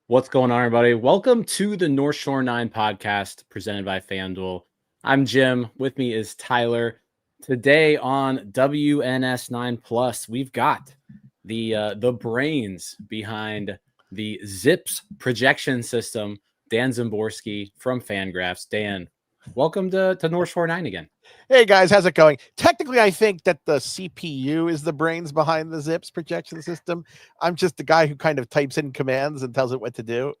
What's going on, everybody? Welcome to the North Shore 9 podcast presented by FanDuel. I'm Jim. With me is Tyler. Today on WNS 9 Plus, we've got the brains behind the Zips projection system, Dan Szymborski from Fangraphs. Dan, welcome to North Shore 9 again. Hey guys, how's it going? Technically, I think that the CPU is the brains behind the Zips projection system. I'm just the guy who kind of types in commands and tells it what to do.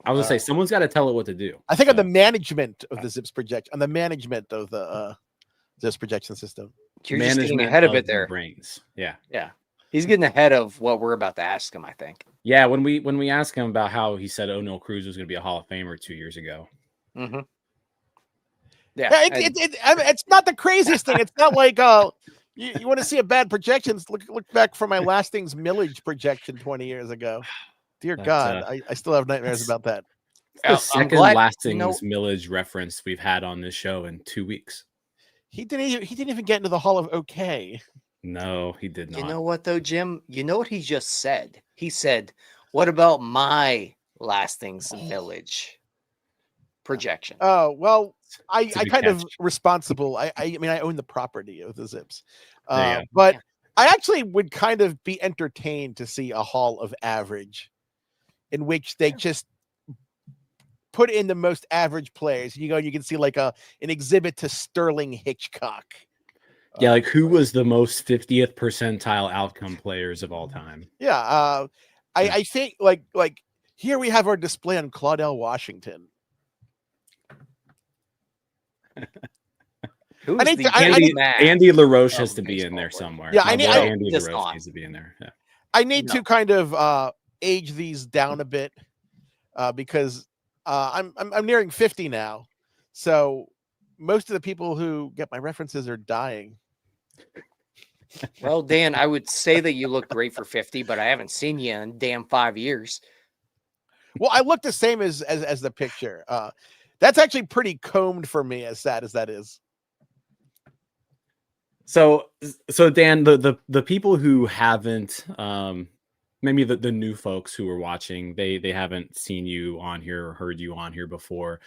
I was gonna say someone's got to tell it what to do. I think on the management of the Zips on the management of the Zips projection system. You're just getting ahead of it there. Brains, yeah. He's getting ahead of what we're about to ask him, I think. Yeah, when we asked him about how he said O'Neal Cruz was going to be a Hall of Famer 2 years ago. Mm-hmm. Yeah, it's not the craziest thing. It's not like you want to see a bad projections. Look back for my Lastings millage projection 20 years ago. Dear God, I still have nightmares about that. It's the second Lastings millage reference we've had on this show in 2 weeks. He didn't even get into the Hall of OK. No, he did not. You know what though, Jim? You know what he just said? He said, "What about my Lastings millage projection?" Oh well. I kind of responsible. I mean, I own the property of the Zips, but I actually would kind of be entertained to see a Hall of Average, in which they just put in the most average players. You can see like an exhibit to Sterling Hitchcock. Yeah, like who was the most 50th percentile outcome players of all time? Yeah, I think like here we have our display on Claudell Washington. Andy LaRoche has to be in there somewhere. Yeah, Andy LaRoche needs to be in there. Yeah. I need to kind of age these down a bit because I'm nearing 50 now, so most of the people who get my references are dying. Well, Dan, I would say that you look great for 50, but I haven't seen you in damn 5 years. Well, I look the same as the picture. That's actually pretty combed for me, as sad as that is. So Dan, the people who haven't, maybe the new folks who are watching, they haven't seen you on here or heard you on here before.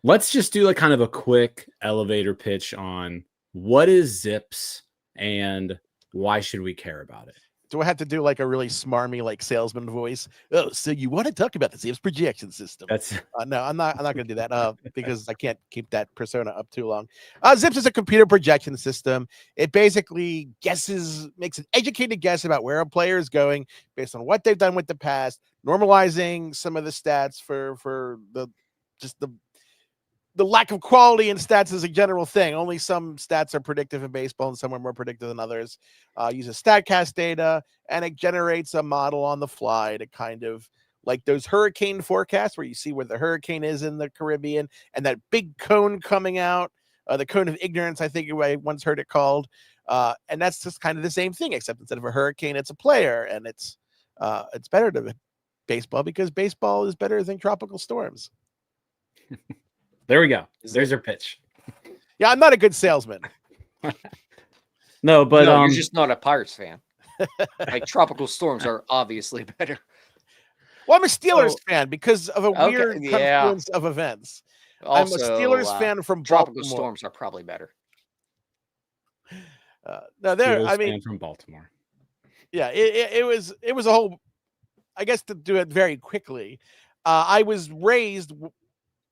Let's just do like kind of a quick elevator pitch on what is Zips and why should we care about it? Do I have to do like a really smarmy like salesman voice? Oh, so you want to talk about the Zips projection system? No, I'm not going to do that because I can't keep that persona up too long. Zips is a computer projection system. It basically makes an educated guess about where a player is going based on what they've done with the past, normalizing some of the stats for the lack of quality in stats is a general thing. Only some stats are predictive in baseball and some are more predictive than others. Uses StatCast data, and it generates a model on the fly to kind of like those hurricane forecasts where you see where the hurricane is in the Caribbean and that big cone coming out, the cone of ignorance, I think I once heard it called. And that's just kind of the same thing, except instead of a hurricane, it's a player, and it's better to baseball because baseball is better than tropical storms. There we go. There's your pitch. Yeah, I'm not a good salesman. No, but you're just not a Pirates fan. Like tropical storms are obviously better. Well, I'm a Steelers fan because of a weird confluence of events. Also, I'm a Steelers fan from tropical Baltimore. Storms are probably better. Fan from Baltimore. Yeah, it was a whole. I guess to do it very quickly,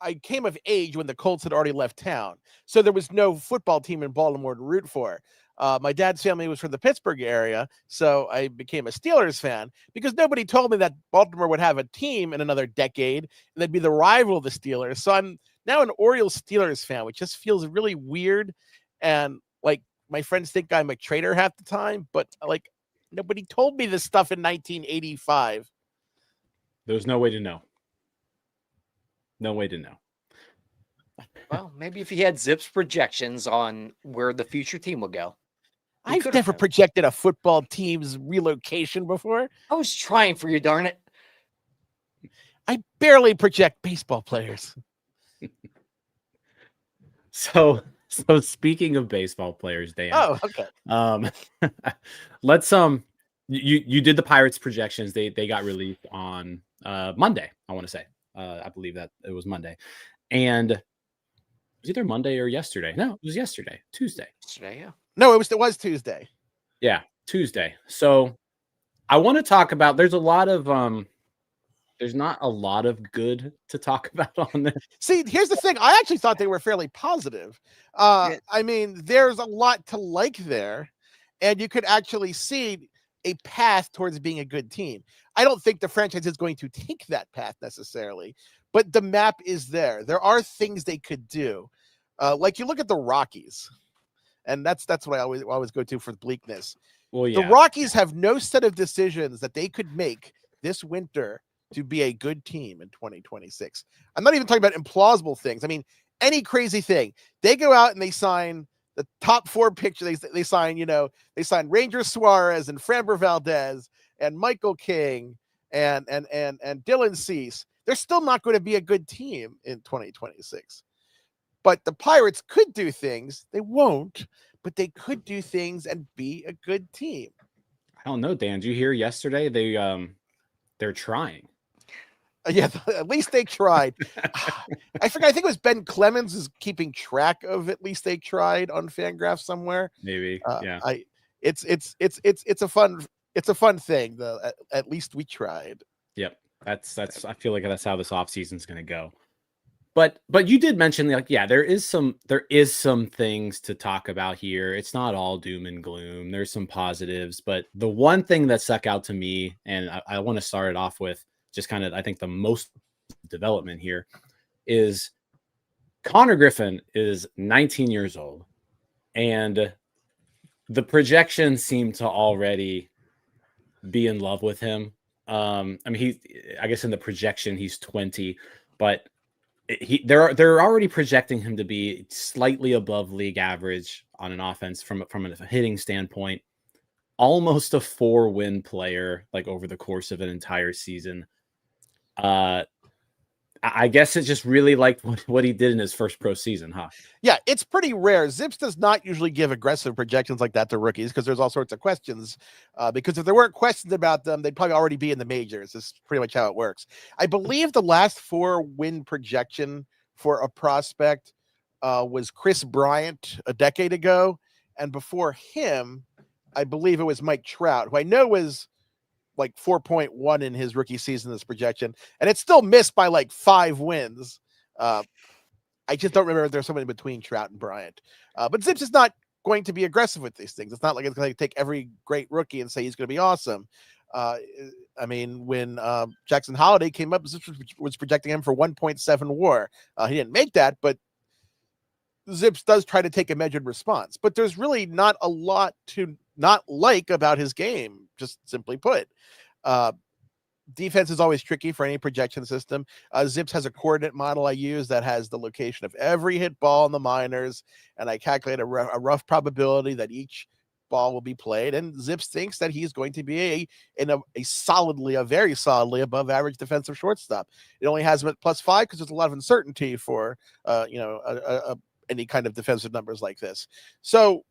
I came of age when the Colts had already left town. So there was no football team in Baltimore to root for. My dad's family was from the Pittsburgh area, so I became a Steelers fan because nobody told me that Baltimore would have a team in another decade and they'd be the rival of the Steelers. So I'm now an Orioles Steelers fan, which just feels really weird. And like my friends think I'm a traitor half the time, but like nobody told me this stuff in 1985. There's no way to know. No way to know. Well, maybe if he had Zip's projections on where the future team will go. I've never projected a football team's relocation before. I was trying for you, darn it. I barely project baseball players. So speaking of baseball players, Dan. Oh, okay. Let's you did the Pirates projections. They got released on Monday, I want to say. I believe that it was Monday. And it was either Monday or yesterday. No, it was yesterday. Tuesday. Yesterday, yeah. No, it was Tuesday. Yeah, Tuesday. So I want to talk about there's not a lot of good to talk about on this. See, here's the thing. I actually thought they were fairly positive. I mean, there's a lot to like there, and you could actually see a path towards being a good team. I don't think the franchise is going to take that path necessarily, but the map is there. There are things they could do. Like you look at the Rockies, and that's what I always go to for bleakness. Well, yeah. The Rockies have no set of decisions that they could make this winter to be a good team in 2026. I'm not even talking about implausible things. I mean, any crazy thing. They go out and they sign the top 4 pitcher. They sign Ranger Suarez and Framber Valdez and Michael King and Dylan Cease. They're still not going to be a good team in 2026. But the Pirates could do things. They won't, but they could do things and be a good team. I don't know, Dan. Did you hear yesterday? They're trying. Yeah, at least they tried. I forgot. I think it was Ben Clemens is keeping track of at least they tried on Fangraphs somewhere. Maybe. Yeah. It's a fun thing. At least we tried. Yep. That's. I feel like that's how this offseason is going to go. But you did mention there is some things to talk about here. It's not all doom and gloom. There's some positives, but the one thing that stuck out to me, and I want to start it off with just kind of, I think the most development here is Connor Griffin is 19 years old, and the projections seem to already be in love with him. I mean, I guess in the projection he's 20, but they're already projecting him to be slightly above league average on an offense from a hitting standpoint, almost a 4-win player like over the course of an entire season. I guess it just really liked what he did in his first pro season, huh? Yeah, it's pretty rare. Zips does not usually give aggressive projections like that to rookies because there's all sorts of questions. Because if there weren't questions about them, they'd probably already be in the majors. This is pretty much how it works. I believe the last 4-win projection for a prospect was Chris Bryant a decade ago. And before him, I believe it was Mike Trout, who I know was like 4.1 in his rookie season, this projection, and it's still missed by like 5 wins. I just don't remember if there's someone in between Trout and Bryant. But Zips is not going to be aggressive with these things. It's not like it's going to take every great rookie and say he's going to be awesome. I mean, when Jackson Holiday came up, Zips was projecting him for 1.7 WAR. He didn't make that, but Zips does try to take a measured response. But there's really not a lot to not like about his game, just simply put. Defense is always tricky for any projection system. Zips has a coordinate model I use that has the location of every hit ball in the minors, and I calculate a rough probability that each ball will be played. And Zips thinks that he's going to be a very solidly above average defensive shortstop. It only has him at +5 because there's a lot of uncertainty for any kind of defensive numbers like this. So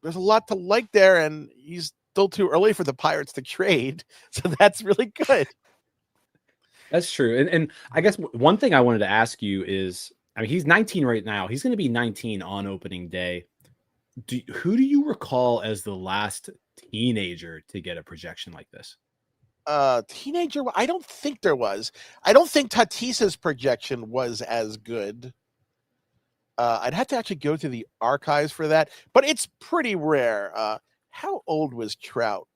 there's a lot to like there, and he's still too early for the Pirates to trade. So that's really good. That's true. And I guess one thing I wanted to ask you is, I mean, he's 19 right now. He's going to be 19 on opening day. Who do you recall as the last teenager to get a projection like this? Teenager? I don't think there was. I don't think Tatis's projection was as good. I'd have to actually go through the archives for that, but it's pretty rare. How old was Trout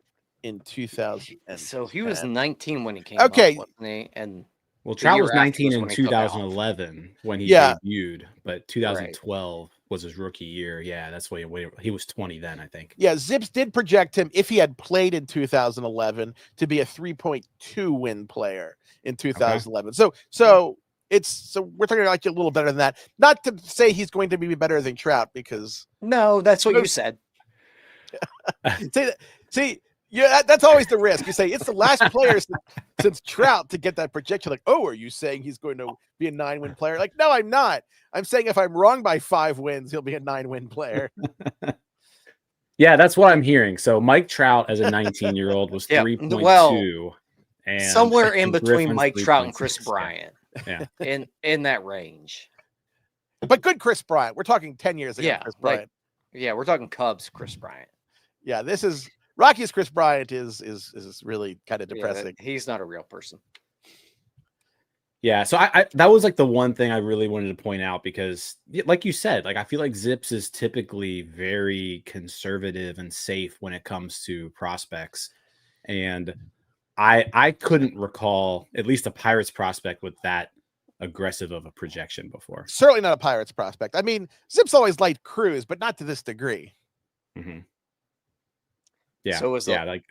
in 2000? So he was 19 when he came okay. up, wasn't he? And Well, Trout was 19 in 2011 when he debuted, but 2012 was his rookie year. Yeah, that's what he was 20 then, I think. Yeah, Zips did project him, if he had played in 2011, to be a 3.2 win player in 2011. Okay. So we're talking like a little better than that. Not to say he's going to be better than Trout, because No, that's what you said. see, yeah, that's always the risk. You say it's the last player since Trout to get that projection. Like, oh, are you saying he's going to be a 9-win player? Like, no, I'm not. I'm saying if I'm wrong by 5 wins, he'll be a 9-win player. Yeah, that's what I'm hearing. So Mike Trout as a 19-year-old was 3.2. Well, and somewhere in between Griffin's Mike Trout and Chris 3.6. Bryant. Yeah. In that range. But good Chris Bryant. We're talking 10 years ago. Yeah, Chris Bryant. We're talking Cubs Chris Bryant. Yeah, this is Rockies. Chris Bryant is really kind of depressing. He's not a real person. Yeah, so I that was like the one thing I really wanted to point out, because like you said, like I feel like Zips is typically very conservative and safe when it comes to prospects. And I couldn't recall at least a Pirates prospect with that aggressive of a projection before. Certainly not a Pirates prospect. I mean, Zips always liked Cruz, but not to this degree. Mm-hmm. Yeah. So is like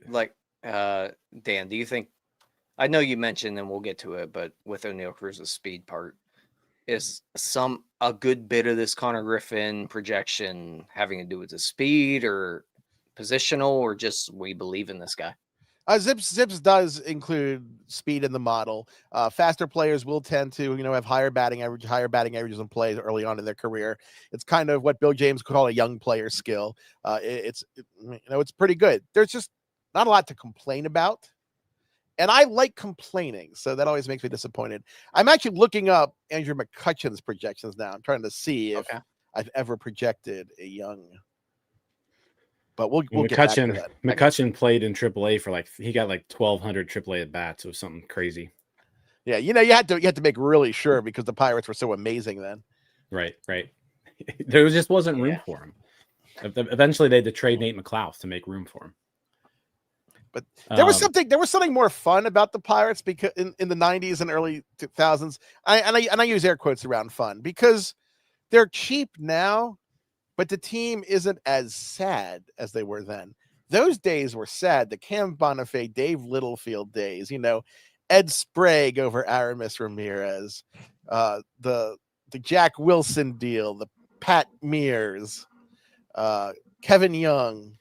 Dan, do you think, I know you mentioned, and we'll get to it, but with O'Neal Cruz's speed part, is a good bit of this Connor Griffin projection having to do with the speed or positional, or just we believe in this guy? Zips does include speed in the model. Faster players will tend to, have higher batting averages and plays early on in their career. It's kind of what Bill James called a young player skill. It's pretty good. There's just not a lot to complain about. And I like complaining, so that always makes me disappointed. I'm actually looking up Andrew McCutchen's projections now. I'm trying to see if I've ever projected a young. But we'll get back to that. McCutchen played in AAA for he got 1,200 AAA at bats. It was something crazy. Yeah, you had to make really sure, because the Pirates were so amazing then. Right. There just wasn't room for him. Eventually, they had to trade Nate McLouth to make room for him. But there was something more fun about the Pirates, because in the 90s and early 2000s, I use air quotes around fun, because they're cheap now, but the team isn't as sad as they were then. Those days were sad. The Cam Bonifay, Dave Littlefield days, Ed Sprague over Aramis Ramirez, the Jack Wilson deal, the Pat Mears, Kevin Young.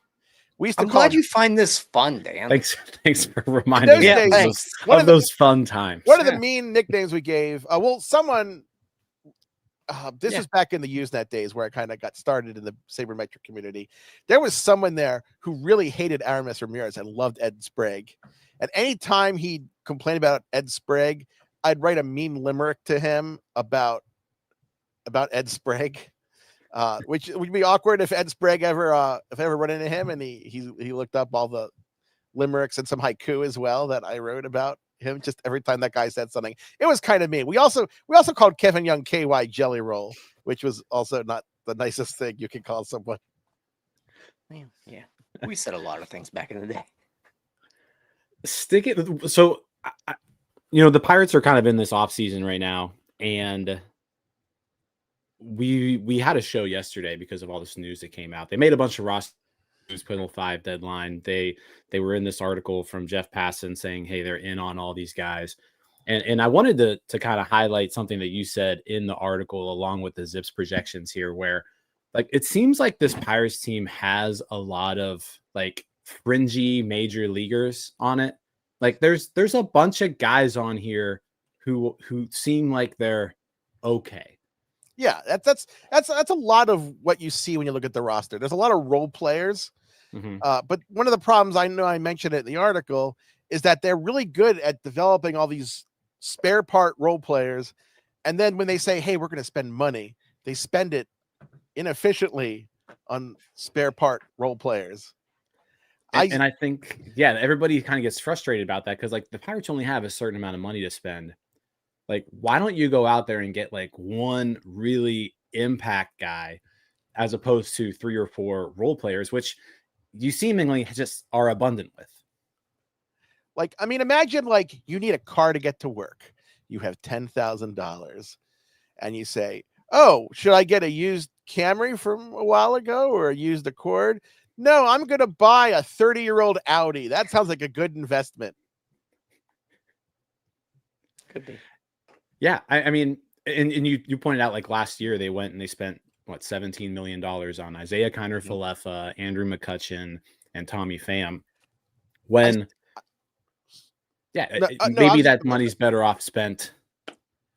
I'm glad you find this fun, Dan. Thanks for reminding me of those fun times. One of the mean nicknames we gave. Someone. This is back in the Usenet days, where I kind of got started in the sabermetric community. There was someone there who really hated Aramis Ramirez and loved Ed Sprague. And anytime he complained about Ed Sprague, I'd write a mean limerick to him about Ed Sprague, which would be awkward if Ed Sprague ever run into him, and he looked up all the limericks and some haiku as well that I wrote about him just every time that guy said something. It was kind of mean. We also called Kevin Young KY Jelly Roll, which was also not the nicest thing you can call someone. Yeah. We said a lot of things back in the day. So the Pirates are kind of in this offseason right now, and we had a show yesterday because of all this news that came out. They made a bunch of rosters, put in 5 deadline. They were in this article from Jeff Passan saying, hey, they're in on all these guys. And I wanted to kind of highlight something that you said in the article, along with the Zips projections here, where it seems like this Pirates team has a lot of fringy major leaguers on it. There's a bunch of guys on here who seem like they're okay. Yeah, that's a lot of what you see when you look at the roster. There's a lot of role players. Mm-hmm. But one of the problems, I know I mentioned it in the article, is that they're really good at developing all these spare part role players. And then when they say, hey, we're going to spend money, they spend inefficiently on spare part role players. And I think, everybody kind of gets frustrated about that, because the Pirates only have a certain amount of money to spend. Why don't you go out there and get one really impact guy, as opposed to 3 or 4 role players, which you seemingly just are abundant with? Imagine you need a car to get to work. You have $10,000 and you say, oh, should I get a used Camry from a while ago or a used Accord. No, I'm going to buy a 30-year-old Audi. That sounds like a good investment. Could be. Yeah, I mean, and you pointed out like last year they went and they spent what $17 million on Isaiah Kiner-Falefa, Andrew McCutchen, and Tommy Pham. Maybe that money's better off spent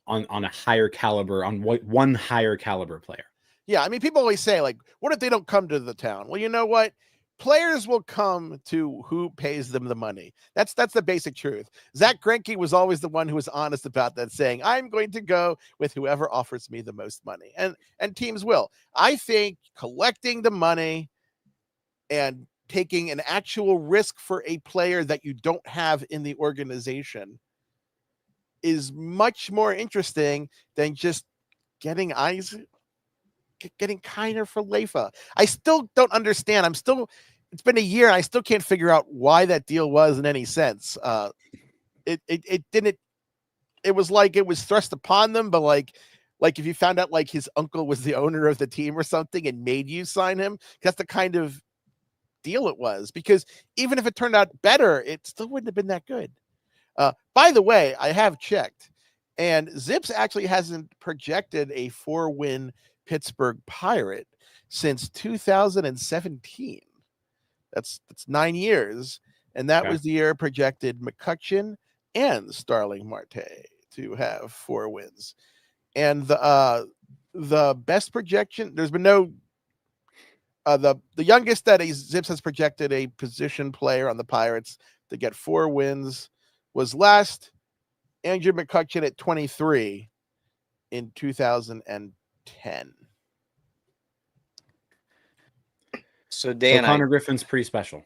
on a higher caliber, on one higher caliber player. Yeah, I mean, people always say, like, what if they don't come to the town? Well, you know what? Players will come to who pays them the money. That's the basic truth. Zach Greinke was always the one who was honest about that, saying, I'm going to go with whoever offers me the most money. And teams will. I think collecting the money and taking an actual risk for a player that you don't have in the organization is much more interesting than just getting Kiner-Falefa. I still don't understand. It's been a year and I still can't figure out why that deal was in any sense. It was like it was thrust upon them, but like if you found out like his uncle was the owner of the team or something and made you sign him, that's the kind of deal it was, because even if it turned out better, it still wouldn't have been that good. By the way, I have checked, and Zips actually hasn't projected a 4-win Pittsburgh Pirate since 2017. That's 9 years, and that was the year projected McCutchen and Starling Marte to have 4 wins. And the best projection, there's been no the youngest that Zips has projected a position player on the Pirates to get 4 wins was last Andrew McCutchen at 23 in 2010. So Dan, Connor Griffin's pretty special.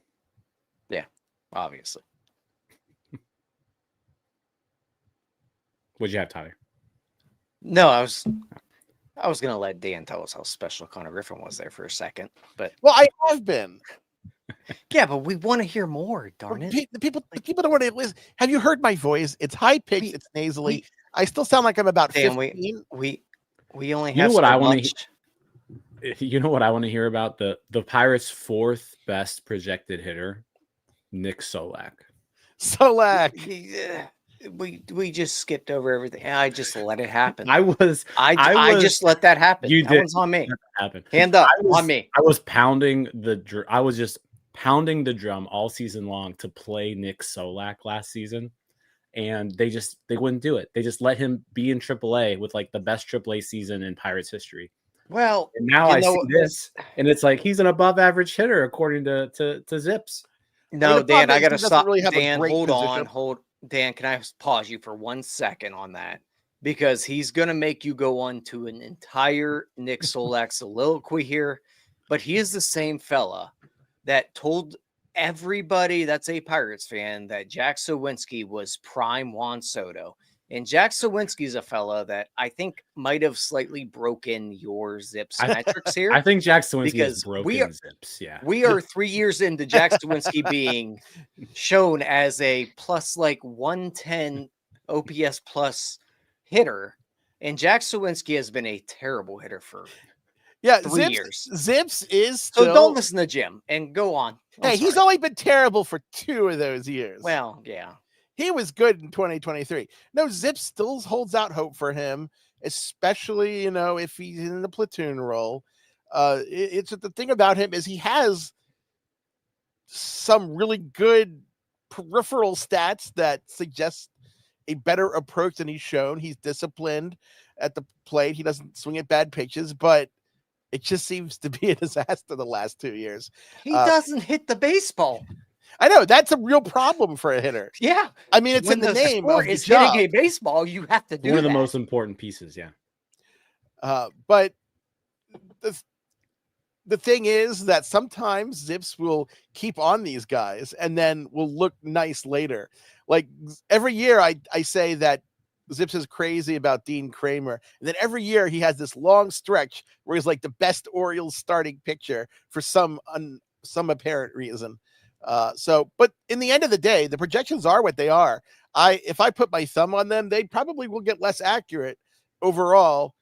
Yeah, obviously. What'd you have, Tyler? No, I was going to let Dan tell us how special Connor Griffin was there for a second, but I have been. Yeah, but we want to hear more. Darn it! The people don't want to listen. Have you heard my voice? It's high pitched. It's nasally. I still sound like I'm about 15. We only have. You know what I want to. You know what I want to hear about the Pirates' 4th best projected hitter, Nick Solak. Yeah. We just skipped over everything. I just let it happen. I just let that happen. You that did. Was on me. Happen. Hand up on me. I was pounding I was just pounding the drum all season long to play Nick Solak last season, and they wouldn't do it. They just let him be in AAA with like the best AAA season in Pirates history. Well, and now I see this, and it's like he's an above average hitter according to Zips. No, Dan, I got to stop. Dan, hold on. Dan, can I pause you for 1 second on that? Because he's going to make you go on to an entire Nick Solak soliloquy here. But he is the same fella that told everybody that's a Pirates fan that Jack Suwinski was prime Juan Soto. And Jack Suwinski is a fella that I think might have slightly broken your Zips metrics here. I think Jack Suwinski has broken Zips. Yeah, we are 3 years into Jack Suwinski being shown as a plus like 110 OPS plus hitter, and Jack Suwinski has been a terrible hitter for 3 years. Zips is still... So don't listen to Jim and go on. He's only been terrible for 2 of those years. Well, yeah. He was good in 2023. No, Zips still holds out hope for him, especially, if he's in the platoon role. It's the thing about him is he has some really good peripheral stats that suggest a better approach than he's shown. He's disciplined at the plate. He doesn't swing at bad pitches, but it just seems to be a disaster the last 2 years. He doesn't hit the baseball. I know that's a real problem for a hitter. Yeah, I mean, it's in the name of the it's job. Hitting a baseball. You have to do one of the most important pieces. Yeah, but the thing is that sometimes Zips will keep on these guys and then will look nice later. Like every year, I say that Zips is crazy about Dean Kramer, and then every year he has this long stretch where he's like the best Orioles starting pitcher for some apparent reason. But in the end of the day, the projections are what they are. If I put my thumb on them, they probably will get less accurate overall.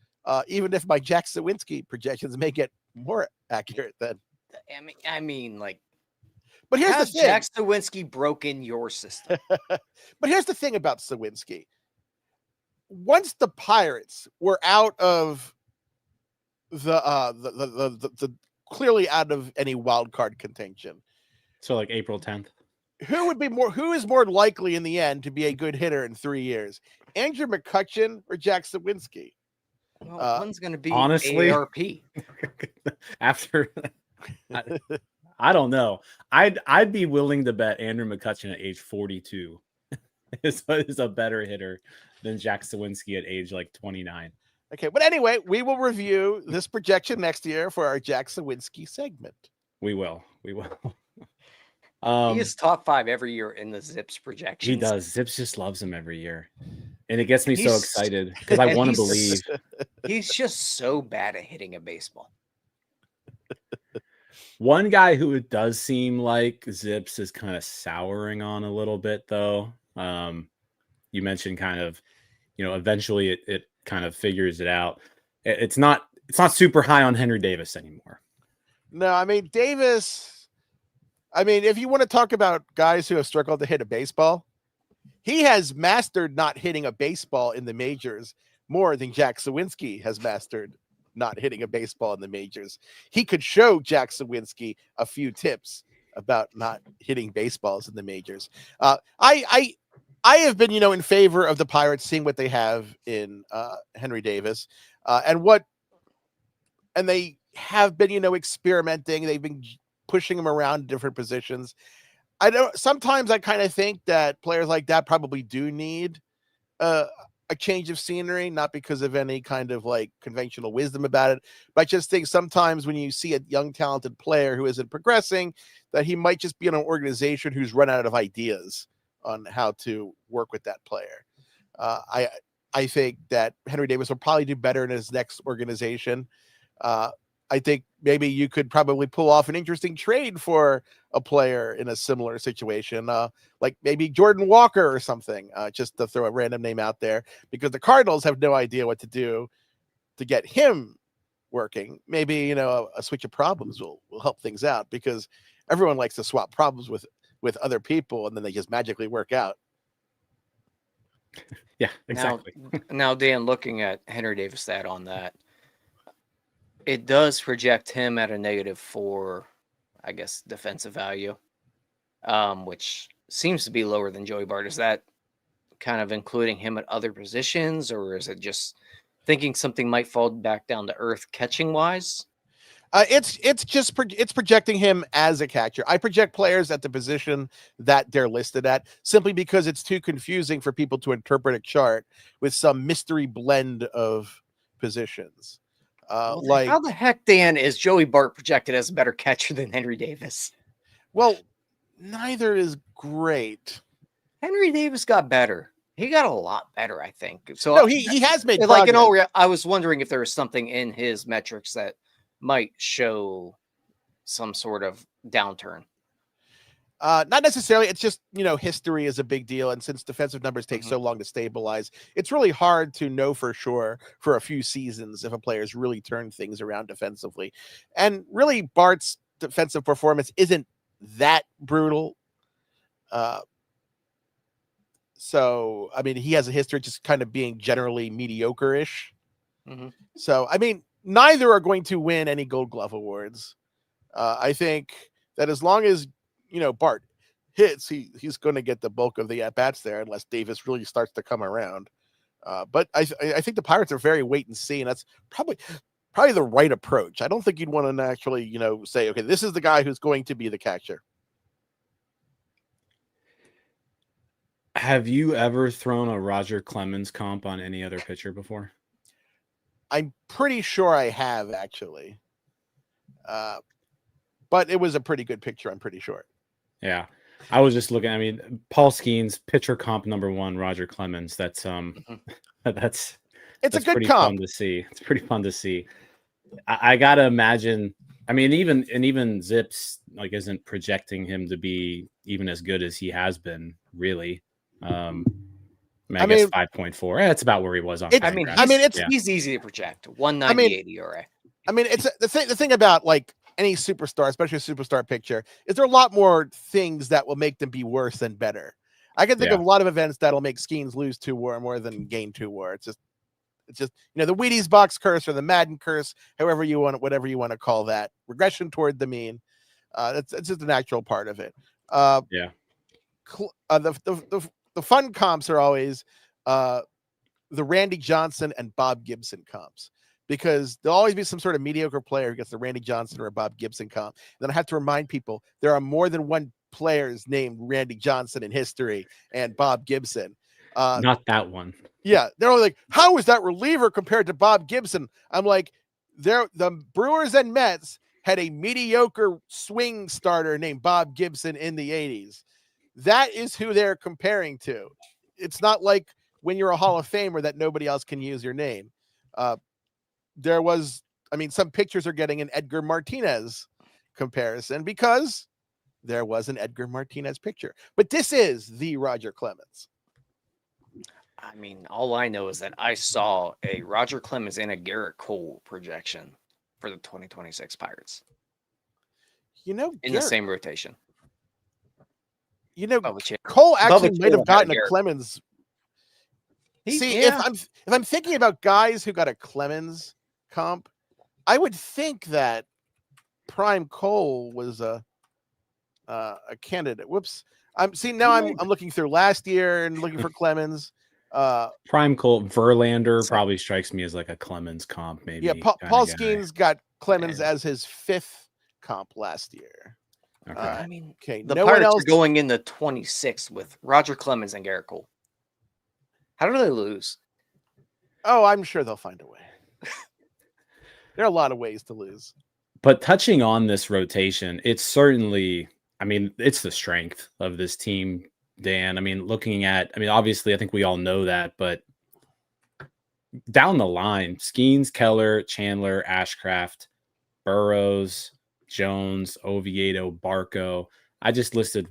even if my Jack Suwinski projections may get more accurate than. I mean, like, but here's the has thing. Jack Suwinski broken your system? But here's the thing about Suwinski. Once the Pirates were out of the clearly out of any wild card contention. So like April 10th. Who is more likely in the end to be a good hitter in 3 years? Andrew McCutchen or Jack Suwinski? Well, one's going to be honestly, ARP. After I don't know. I'd be willing to bet Andrew McCutchen at age 42 is a better hitter than Jack Suwinski at age like 29. Okay, but anyway, we will review this projection next year for our Jack Suwinski segment. We will. He is top 5 every year in the Zips projections. He does. Zips just loves him every year. And it gets me so excited because I want to believe. He's just so bad at hitting a baseball. One guy who it does seem like Zips is kind of souring on a little bit, though. You mentioned kind of, eventually it kind of figures it out. It's not super high on Henry Davis anymore. No, I mean, Davis, if you want to talk about guys who have struggled to hit a baseball, he has mastered not hitting a baseball in the majors more than Jack Suwinski has mastered not hitting a baseball in the majors. He could show Jack Suwinski a few tips about not hitting baseballs in the majors. I have been, in favor of the Pirates seeing what they have in Henry Davis, and they have been, experimenting. They've been pushing him around different positions. Sometimes I kind of think that players like that probably do need a change of scenery, not because of any kind of like conventional wisdom about it, but I just think sometimes when you see a young, talented player who isn't progressing, that he might just be in an organization who's run out of ideas on how to work with that player. I think that Henry Davis will probably do better in his next organization. I think maybe you could probably pull off an interesting trade for a player in a similar situation, like maybe Jordan Walker or something, just to throw a random name out there, because the Cardinals have no idea what to do to get him working. Maybe, a switch of problems will help things out, because everyone likes to swap problems with other people and then they just magically work out. Yeah, exactly. Now, Dan, looking at Henry Davis stat on that, it does project him at a -4, I guess, defensive value, which seems to be lower than Joey Bart. Is that kind of including him at other positions, or is it just thinking something might fall back down to earth catching wise? It's projecting him as a catcher. I project players at the position that they're listed at simply because it's too confusing for people to interpret a chart with some mystery blend of positions. Like, how the heck, Dan, is Joey Bart projected as a better catcher than Henry Davis? Well, neither is great. Henry Davis got better. He got a lot better, I think. So no, he has made progress. I was wondering if there was something in his metrics that might show some sort of downturn. Not necessarily. It's just, history is a big deal. And since defensive numbers take so long to stabilize, it's really hard to know for sure for a few seasons if a player's really turned things around defensively. And really, Bart's defensive performance isn't that brutal. So, he has a history of just kind of being generally mediocre-ish. So, neither are going to win any Gold Glove awards. I think that as long as Bart hits, he's going to get the bulk of the at-bats there, unless Davis really starts to come around. But I think the Pirates are very wait and see, and that's probably the right approach. I don't think you'd want to actually, say, okay, this is the guy who's going to be the catcher. Have you ever thrown a Roger Clemens comp on any other pitcher before? I'm pretty sure I have, actually. But it was a pretty good picture, I'm pretty sure. Yeah. I was just looking, Paul Skenes, pitcher comp #1, Roger Clemens. That's that's a good pretty comp fun to see. It's pretty fun to see. I gotta imagine, even Zips isn't projecting him to be even as good as he has been, really. I guess 5.4. That's about where he was on. He's easy to project. 198 ERA. I mean, it's the thing about like any superstar, especially a superstar pitcher, is there are a lot more things that will make them be worse than better. I can think of a lot of events that'll make Skenes lose 2 WAR more than gain 2 WAR. It's just the Wheaties box curse or the Madden curse, whatever you want to call that. Regression toward the mean. It's just a natural part of it. The fun comps are always the Randy Johnson and Bob Gibson comps, because there'll always be some sort of mediocre player who gets the Randy Johnson or a Bob Gibson comp. Then I have to remind people there are more than one players named Randy Johnson in history and Bob Gibson. Not that one. Yeah, they're all like, how is that reliever compared to Bob Gibson? I'm like, the Brewers and Mets had a mediocre swing starter named Bob Gibson in the 80s. That is who they're comparing to. It's not like when you're a Hall of Famer that nobody else can use your name. Some pitchers are getting an Edgar Martinez comparison because there was an Edgar Martinez picture. But this is the Roger Clemens. I mean, all I know is that I saw a Roger Clemens and a Garrett Cole projection for the 2026 Pirates. In the same rotation. Cole actually might have gotten a Clemens. If I'm thinking about guys who got a Clemens comp, I would think that Prime Cole was a candidate. Whoops. I'm looking through last year and looking for Clemens. Prime Cole Verlander probably strikes me as like a Clemens comp, maybe. Yeah, Paul Skenes got Clemens as his 5th comp last year. Okay. The Pirates are going in the 26th with Roger Clemens and Garrett Cole. How do they lose? Oh, I'm sure they'll find a way. There are a lot of ways to lose. But touching on this rotation, it's certainly, it's the strength of this team, Dan. Obviously, I think we all know that, but down the line, Skenes, Keller, Chandler, Ashcraft, Burrows, Jones, Oviedo, Barco. I just listed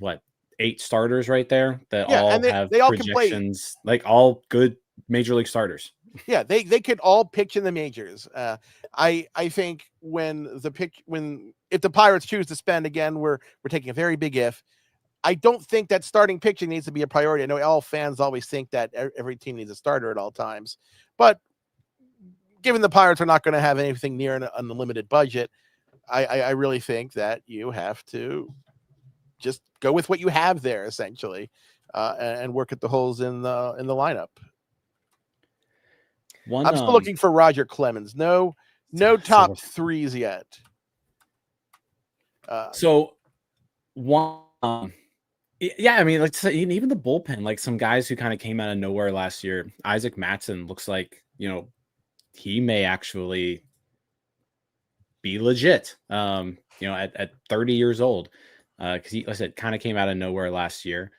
8 starters right there that all have projections, like all good major league starters. Yeah, they could all pitch in the majors. I think if the Pirates choose to spend again, we're taking a very big if. I don't think that starting pitching needs to be a priority. I know all fans always think that every team needs a starter at all times, but given the Pirates are not going to have anything near an unlimited budget, I really think that you have to just go with what you have there, essentially, and work at the holes in the lineup. I'm still looking for Roger Clemens. No top threes yet. Even the bullpen, like some guys who kind of came out of nowhere last year. Isaac Mattson looks like, he may actually be legit, at 30 years old. Because he, like I said, kind of came out of nowhere last year.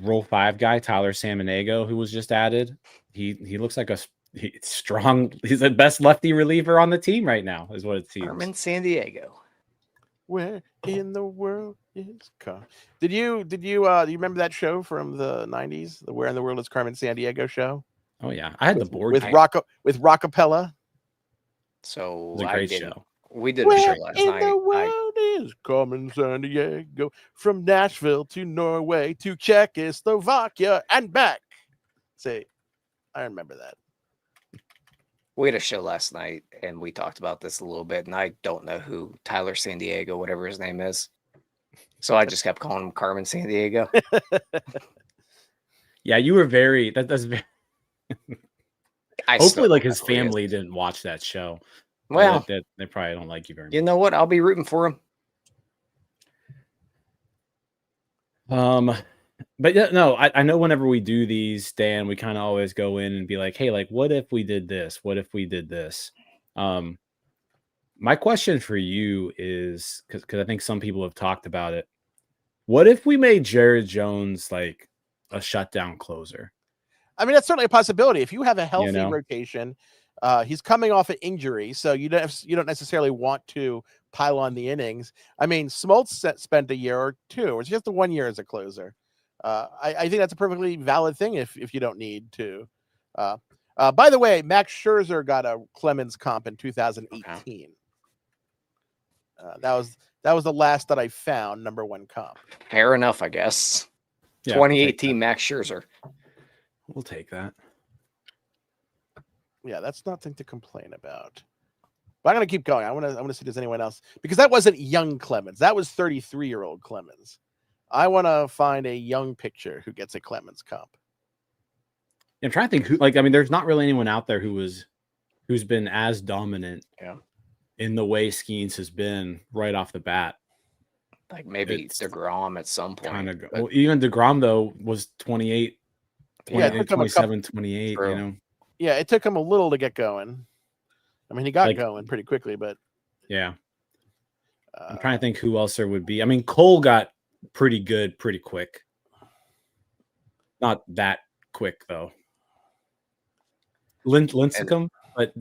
Rule 5 guy, Tyler Samaniego, who was just added. He looks like he's the best lefty reliever on the team right now, is what it seems. Carmen Sandiego. Where in the world is Carmen? Do you remember that show from the 90s? The Where in the World is Carmen Sandiego show? Oh yeah. I had the board with Rockapella. So it was a great show. We did a show last night. Where in the world is Carmen Sandiego? From Nashville to Norway to Czechoslovakia and back. Say, I remember that. We had a show last night, and we talked about this a little bit, and I don't know who Tyler Sandiego, whatever his name is. So I just kept calling him Carmen Sandiego. Yeah, you were very... That's very... Hopefully, like, his family didn't watch that show. Well, they probably don't like you very much. You know what? I'll be rooting for him. But yeah, no, I know whenever we do these, Dan, we kind of always go in and be like, hey, like, what if we did this? What if we did this? My question for you is, because I think some people have talked about it. What if we made Jared Jones like a shutdown closer? I mean, that's certainly a possibility. If you have a healthy rotation, he's coming off an injury, so you don't necessarily want to pile on the innings. I mean, Smoltz spent a year or two, or just the 1 year as a closer. I think that's a perfectly valid thing if you don't need to. By the way, Max Scherzer got a Clemens comp in 2018. Okay. That was the last that I found, number one comp. Fair enough, I guess. Yeah, 2018 Max Scherzer. We'll take that. Yeah, that's nothing to complain about. But I'm gonna keep going. I want to see if there's anyone else, because that wasn't young Clemens. That was 33-year-old Clemens. I want to find a young pitcher who gets a Clemens comp. I'm trying to think who. There's not really anyone out there who's been as dominant. Yeah. In the way Skenes has been right off the bat. Like maybe DeGrom at some point. Well, even DeGrom, though, was 28, 27, 28, True. you know? Yeah, it took him a little to get going. I mean, he got going pretty quickly, but... Yeah. I'm trying to think who else there would be. I mean, Cole got pretty good pretty quick. Not that quick, though. Lincecum, but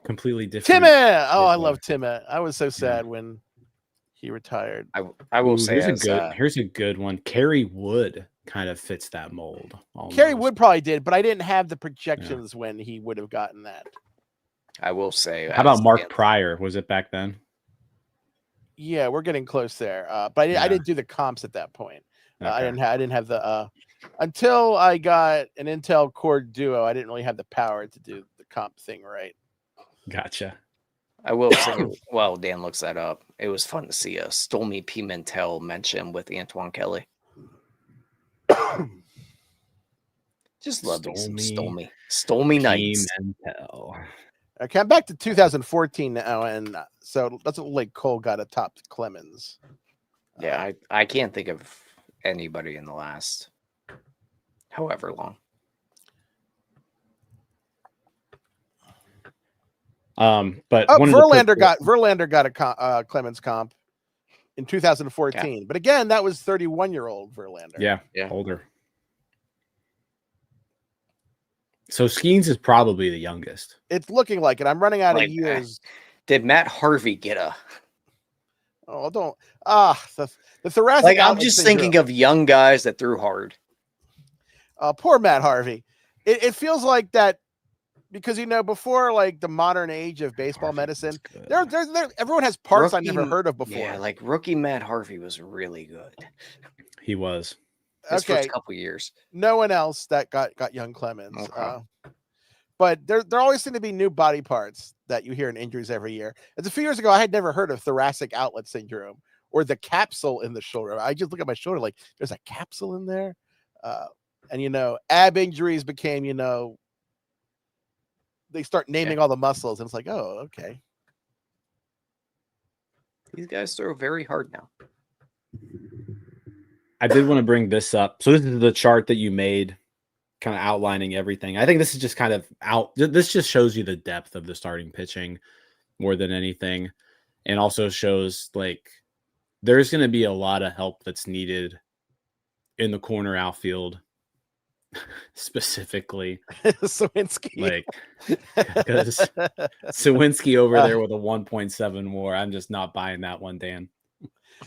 completely different. Timmy! Oh, I love Timmy. I was so sad when he retired. I will say here's a good one. Kerry Wood kind of fits that mold. Almost. Kerry Wood probably did, but I didn't have the projections when he would have gotten that. I will say. How about Mark Pryor? Was it back then? Yeah, we're getting close there. But I didn't do the comps at that point. Okay. I didn't have the until I got an Intel Core Duo. I didn't really have the power to do the comp thing right. Gotcha. I will say, well, Dan looks that up. It was fun to see a Stolmy Pimentel mention with Antoine Kelly. Just love me some Stolmy Nights. Pimentel. Okay, I'm back to 2014 now, and so it doesn't look like Cole got a top Clemens. Yeah, I can't think of anybody in the last however long. But Verlander got a Clemens comp in 2014, but again, that was 31-year-old Verlander. Yeah, older. So Skenes is probably the youngest. It's looking like it. I'm running out of years. Did Matt Harvey get a? Oh, don't the thoracic. Like I'm just thinking of young guys that threw hard. Poor Matt Harvey. It feels like that. Because before like the modern age of baseball medicine, everyone has parts I never heard of before. Yeah, like rookie Matt Harvey was really good. He was. His first couple years. No one else that got young Clemens. Okay. But there always seem to be new body parts that you hear in injuries every year. As a few years ago, I had never heard of thoracic outlet syndrome or the capsule in the shoulder. I just look at my shoulder like there's a capsule in there. And ab injuries became, they start naming all the muscles, and it's like, oh, okay. These guys throw very hard now. I did want to bring this up. So this is the chart that you made, kind of outlining everything. I think this is just kind of this just shows you the depth of the starting pitching more than anything. And also shows like there's going to be a lot of help that's needed in the corner outfield. Specifically Suwinski, because Suwinski over there with a 1.7 WAR. I'm just not buying that one, Dan.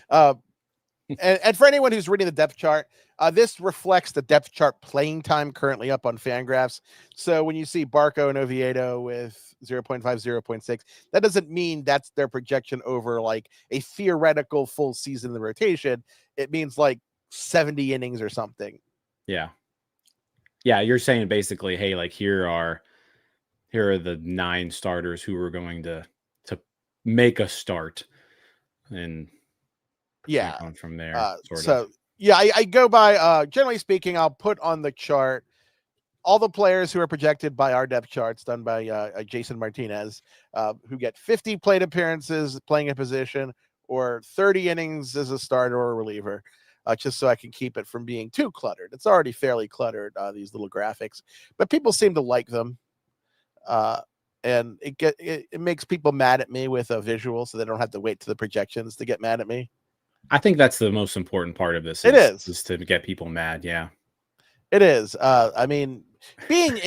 And for anyone who's reading the depth chart, this reflects the depth chart playing time currently up on Fangraphs. So when you see Barco and Oviedo with 0.5, 0.6, that doesn't mean that's their projection over like a theoretical full season in the rotation. It means like 70 innings or something. Yeah. Yeah, you're saying basically, hey, like here are the 9 starters who are going to make a start, and on from there. I go by generally speaking, I'll put on the chart all the players who are projected by our depth charts done by Jason Martinez, who get 50 plate appearances playing a position or 30 innings as a starter or a reliever. Just so I can keep it from being too cluttered. It's already fairly cluttered, these little graphics, but people seem to like them. And it makes people mad at me with a visual, so they don't have to wait to the projections to get mad at me. I think that's the most important part of this. Is to get people mad. Yeah, it is. I mean, being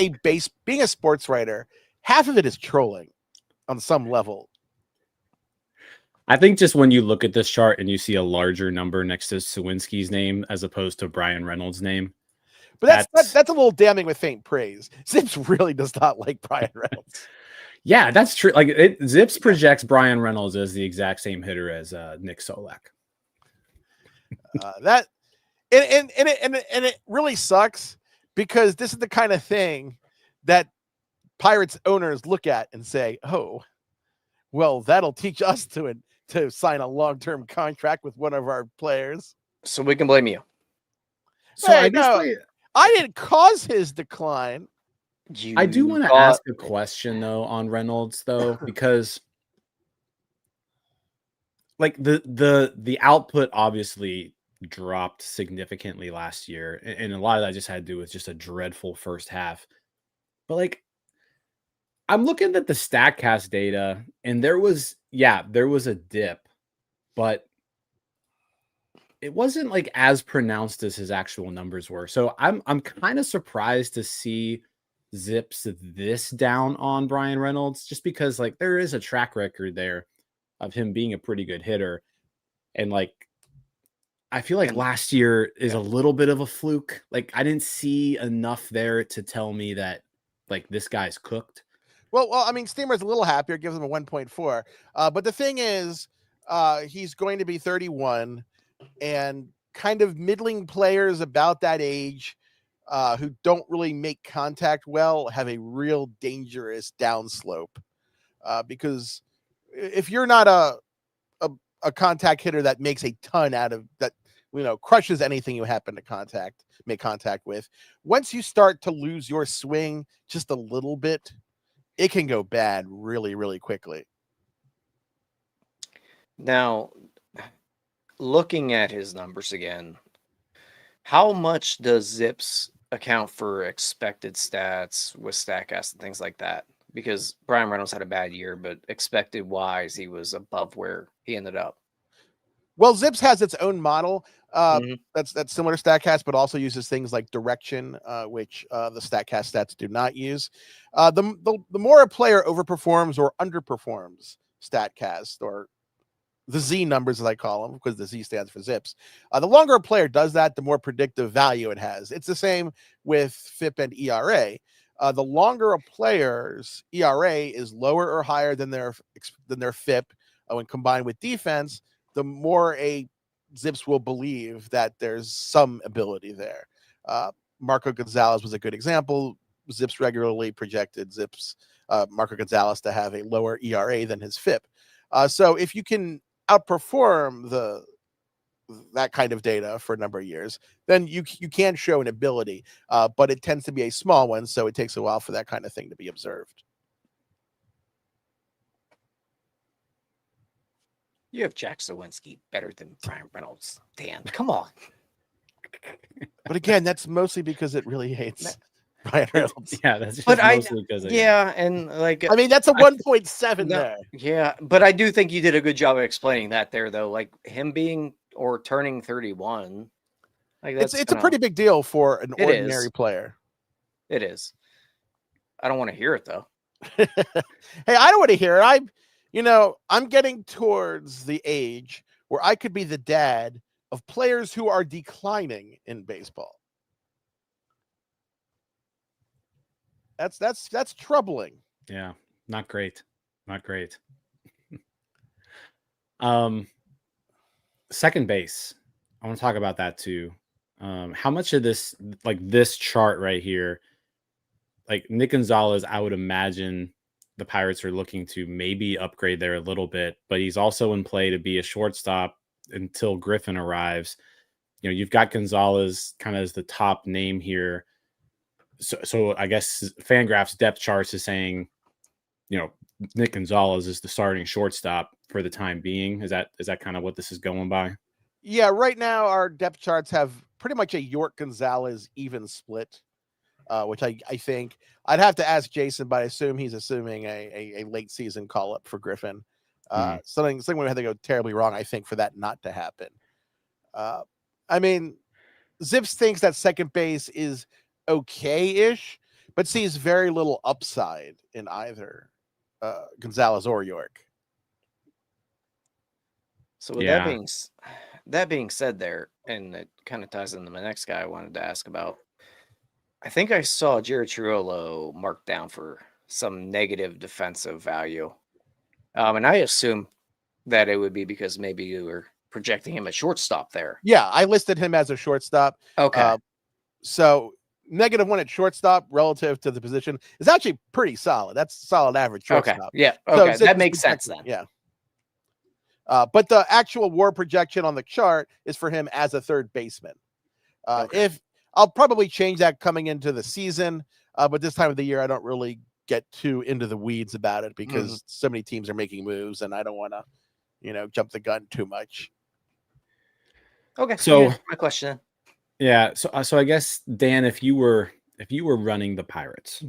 a sports writer, half of it is trolling on some level. I think just when you look at this chart and you see a larger number next to Suwinski's name as opposed to Bryan Reynolds' name. But that's a little damning with faint praise. Zips really does not like Bryan Reynolds. Yeah, that's true. Like Zips projects Bryan Reynolds as the exact same hitter as Nick Solak. And it really sucks because this is the kind of thing that Pirates owners look at and say, "Oh, well, that'll teach us to sign a long-term contract with one of our players." So we can blame you. So hey, I didn't cause his decline. I do want to ask a question though on Reynolds though, because like the output obviously dropped significantly last year, and a lot of that just had to do with just a dreadful first half. But like, I'm looking at the StatCast data, and there was a dip, but it wasn't like as pronounced as his actual numbers were. So I'm kind of surprised to see Zips this down on Bryan Reynolds, just because like there is a track record there of him being a pretty good hitter. And like, I feel like last year is a little bit of a fluke. Like I didn't see enough there to tell me that like this guy's cooked. Well, I mean, Steamer's a little happier, gives him a 1.4. But the thing is, he's going to be 31, and kind of middling players about that age who don't really make contact well have a real dangerous downslope. Because if you're not a contact hitter that makes a ton out of that, crushes anything you happen to make contact with, once you start to lose your swing just a little bit, it can go bad really, really quickly. Now, looking at his numbers again, how much does Zips account for expected stats with StatCast and things like that? Because Bryan Reynolds had a bad year, but expected wise, he was above where he ended up. Well, Zips has its own model that's similar to StatCast, but also uses things like direction, which the StatCast stats do not use. The more a player overperforms or underperforms StatCast, or the Z numbers, as I call them, because the Z stands for Zips, the longer a player does that, the more predictive value it has. It's the same with FIP and ERA. The longer a player's ERA is lower or higher than their FIP when combined with defense, the more a Zips will believe that there's some ability there. Marco Gonzalez was a good example. Zips regularly projected Marco Gonzalez to have a lower ERA than his FIP. So if you can outperform that kind of data for a number of years, then you can show an ability, but it tends to be a small one, so it takes a while for that kind of thing to be observed. You have Jack Suwinski better than Bryan Reynolds. Dan, come on. But again, that's mostly because it really hates Bryan Reynolds. Yeah, that's just mostly because and like I mean, that's a 1.7 there. Yeah, but I do think you did a good job of explaining that there, though. Like him being or turning 31, like it's a pretty big deal for an ordinary player. It is. I don't want to hear it though. Hey, I don't want to hear it. I'm getting towards the age where I could be the dad of players who are declining in baseball. That's troubling. Yeah, not great. Not great. Second base. I want to talk about that too. How much of this chart right here, like Nick Gonzalez, I would imagine the Pirates are looking to maybe upgrade there a little bit, but he's also in play to be a shortstop until Griffin arrives. You've got Gonzalez kind of as the top name here. So I guess Fangraphs depth charts is saying, Nick Gonzalez is the starting shortstop for the time being. Is that kind of what this is going by? Yeah, right now our depth charts have pretty much a York Gonzalez even split, which I think I'd have to ask Jason, but I assume he's assuming a late season call up for Griffin. Something would have to go terribly wrong, I think, for that not to happen. I mean, Zips thinks that second base is okay-ish, but sees very little upside in either Gonzalez or York. So with that being said there, and it kind of ties into my next guy I wanted to ask about. I think I saw Jared Triolo marked down for some negative defensive value. And I assume that it would be because maybe you were projecting him at shortstop there. Yeah, I listed him as a shortstop. Okay. So -1 at shortstop relative to the position is actually pretty solid. That's solid average shortstop. Okay. Yeah. Okay. So that makes sense then. Yeah. But the actual WAR projection on the chart is for him as a third baseman. If I'll probably change that coming into the season, but this time of the year I don't really get too into the weeds about it because so many teams are making moves and I don't want to, jump the gun too much. Okay. So my question. Yeah, so I guess Dan, if you were running the Pirates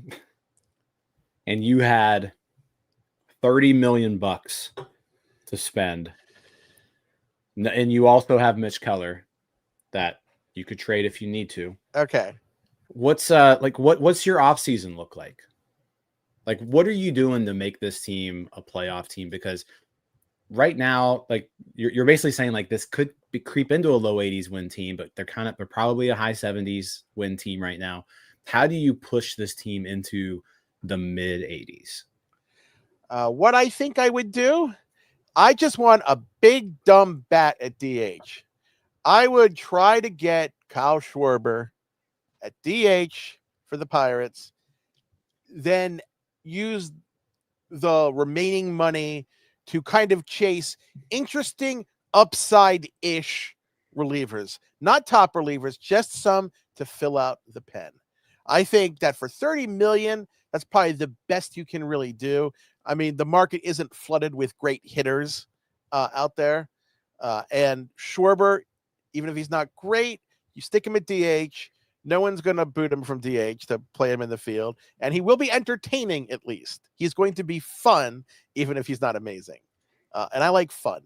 and you had $30 million to spend, and you also have Mitch Keller that you could trade if you need to. Okay. What's what's your offseason look like? Like, what are you doing to make this team a playoff team? Because right now, like you're basically saying like this could creep into a low 80s win team, but they're probably a high 70s win team right now. How do you push this team into the mid 80s? What I think I would do, I just want a big dumb bat at DH. I would try to get Kyle Schwarber at DH for the Pirates, then use the remaining money to kind of chase interesting upside-ish relievers, not top relievers, just some to fill out the pen. I think that for $30 million, that's probably the best you can really do. I mean, the market isn't flooded with great hitters out there. And Schwarber, even if he's not great, you stick him at DH. No one's going to boot him from DH to play him in the field. And he will be entertaining at least. He's going to be fun, even if he's not amazing. And I like fun.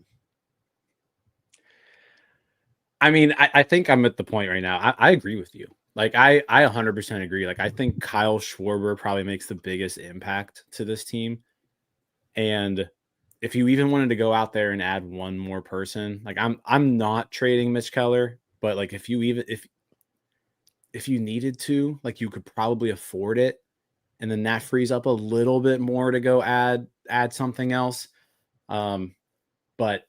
I mean, I think I'm at the point right now. I agree with you. Like, I 100% agree. Like, I think Kyle Schwarber probably makes the biggest impact to this team. And if you even wanted to go out there and add one more person, like I'm not trading Mitch Keller, but like if you needed to, like you could probably afford it. And then that frees up a little bit more to go add something else. But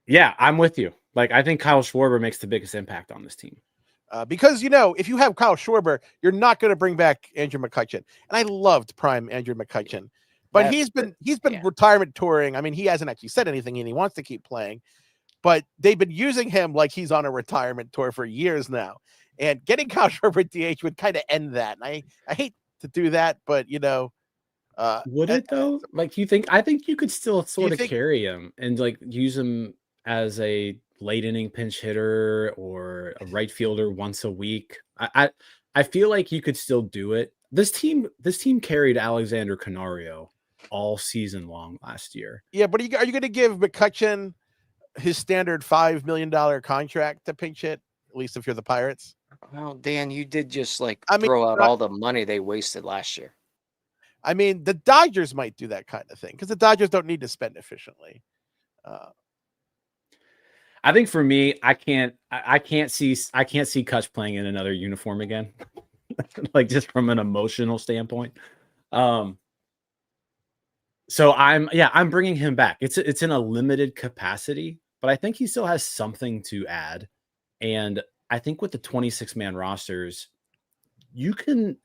yeah, I'm with you. Like, I think Kyle Schwarber makes the biggest impact on this team. Because, if you have Kyle Schwarber, you're not going to bring back Andrew McCutchen. And I loved prime Andrew McCutchen. But he's been retirement touring. I mean, he hasn't actually said anything and he wants to keep playing. But they've been using him like he's on a retirement tour for years now. And getting Kyle Schwarber at DH would kind of end that. And I hate to do that, but, would it though? Like, I think you could still sort of carry him and like use him as a late inning pinch hitter or a right fielder once a week. I feel like you could still do it. This team carried Alexander Canario all season long last year. Yeah, but are you going to give McCutchen his standard $5 million contract to pinch hit? At least if you're the Pirates. Well, Dan, you did just throw out all the money they wasted last year. I mean, the Dodgers might do that kind of thing because the Dodgers don't need to spend efficiently. I think for me, I can't see Kutch playing in another uniform again, like just from an emotional standpoint. So I'm bringing him back. It's in a limited capacity, but I think he still has something to add. And I think with the 26-man rosters, you can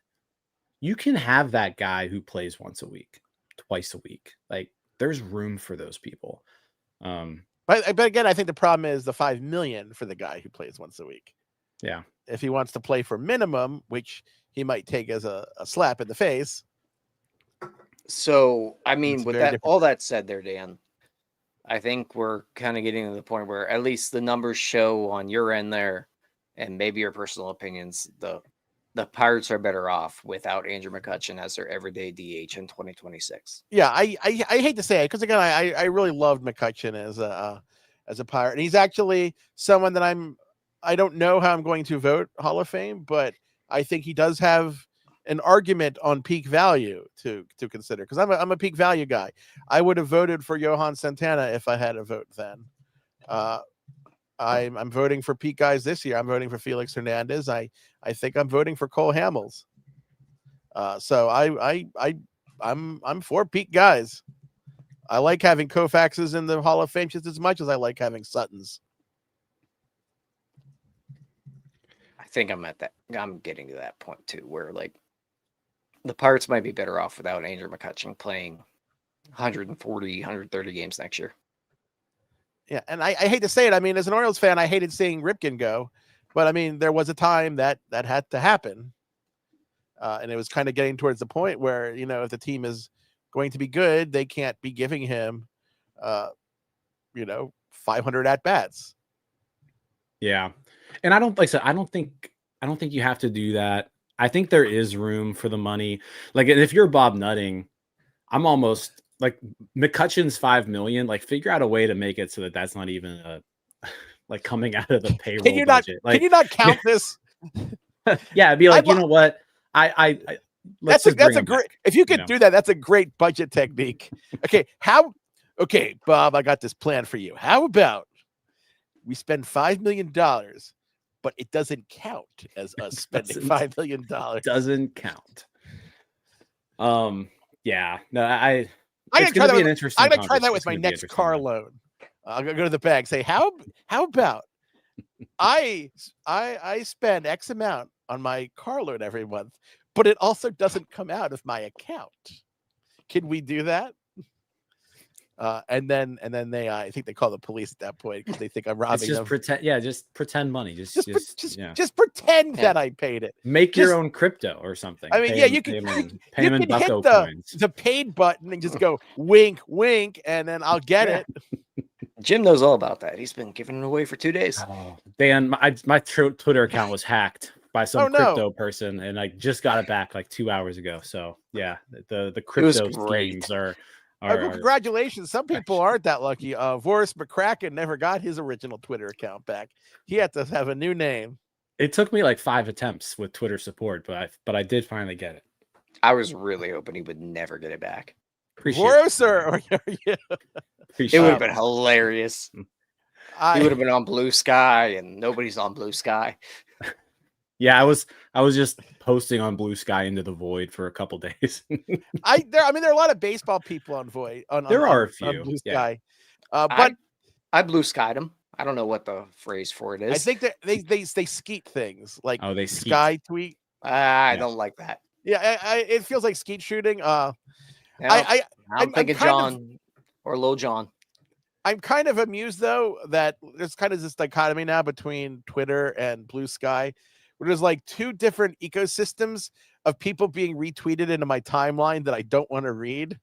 have that guy who plays once a week, twice a week. Like, there's room for those people. But again, I think the problem is the $5 million for the guy who plays once a week. Yeah. If he wants to play for minimum, which he might take as a slap in the face. So, I mean, with that, all that said there, Dan, I think we're kind of getting to the point where at least the numbers show on your end there, and maybe your personal opinions, the Pirates are better off without Andrew McCutchen as their everyday DH in 2026. Yeah, I hate to say it because again, I really loved McCutchen as a Pirate, and he's actually someone that I don't know how I'm going to vote Hall of Fame, but I think he does have an argument on peak value to consider, because I'm a peak value guy. I would have voted for Johan Santana if I had a vote then. I'm voting for peak guys this year. I'm voting for Felix Hernandez. I think I'm voting for Cole Hamels. So I'm for peak guys. I like having Koufaxes in the Hall of Fame just as much as I like having Suttons. I think I'm getting to that point too, where like the Pirates might be better off without Andrew McCutchen playing 140, 130 games next year. Yeah, and I hate to say it. I mean, as an Orioles fan, I hated seeing Ripken go, but I mean, there was a time that had to happen, and it was kind of getting towards the point where, you know, if the team is going to be good, they can't be giving him, 500 at bats. Yeah, and I don't think you have to do that. I think there is room for the money. Like, if you're Bob Nutting, I'm almost like McCutchen's $5 million. Like, figure out a way to make it so that that's not even like coming out of the payroll budget. Can you not count this? Yeah, it'd be like, you know what? That's a great. If you could do that, that's a great budget technique. Okay, Bob, I got this plan for you. How about we spend $5 million, but it doesn't count as us spending $5 million. Doesn't count. Yeah. No, I'm gonna try that with my next car loan. I'm gonna go to the bank, say, how about I spend X amount on my car loan every month, but it also doesn't come out of my account. Can we do that? And then I think they call the police at that point because they think I'm robbing them. Just pretend money. Just pretend that I paid it. Make your own crypto or something. I mean, you can hit the paid button and just go wink, wink, and then I'll get it. Jim knows all about that. He's been giving it away for 2 days. Oh, Dan, my Twitter account was hacked by some crypto person, and I just got it back like 2 hours ago. So yeah, the crypto schemes are. Congratulations. Some people aren't that lucky. Voris McCracken never got his original Twitter account back. He had to have a new name. It took me like 5 attempts with Twitter support, but I did finally get it. I was really hoping he would never get it back. Voris, it would have been hilarious. He would have been on Blue Sky, and nobody's on Blue Sky. Yeah, I was just posting on Blue Sky into the void for a couple days. There are a lot of baseball people on void. There are a few on Blue Sky, but I Blue Skied them. I don't know what the phrase for it is. I think that they skeet things like they Sky tweet. I don't like that. Yeah, it feels like skeet shooting. I'm thinking John or Lil John. I'm kind of amused though that there's kind of this dichotomy now between Twitter and Blue Sky, where there's like two different ecosystems of people being retweeted into my timeline that I don't want to read.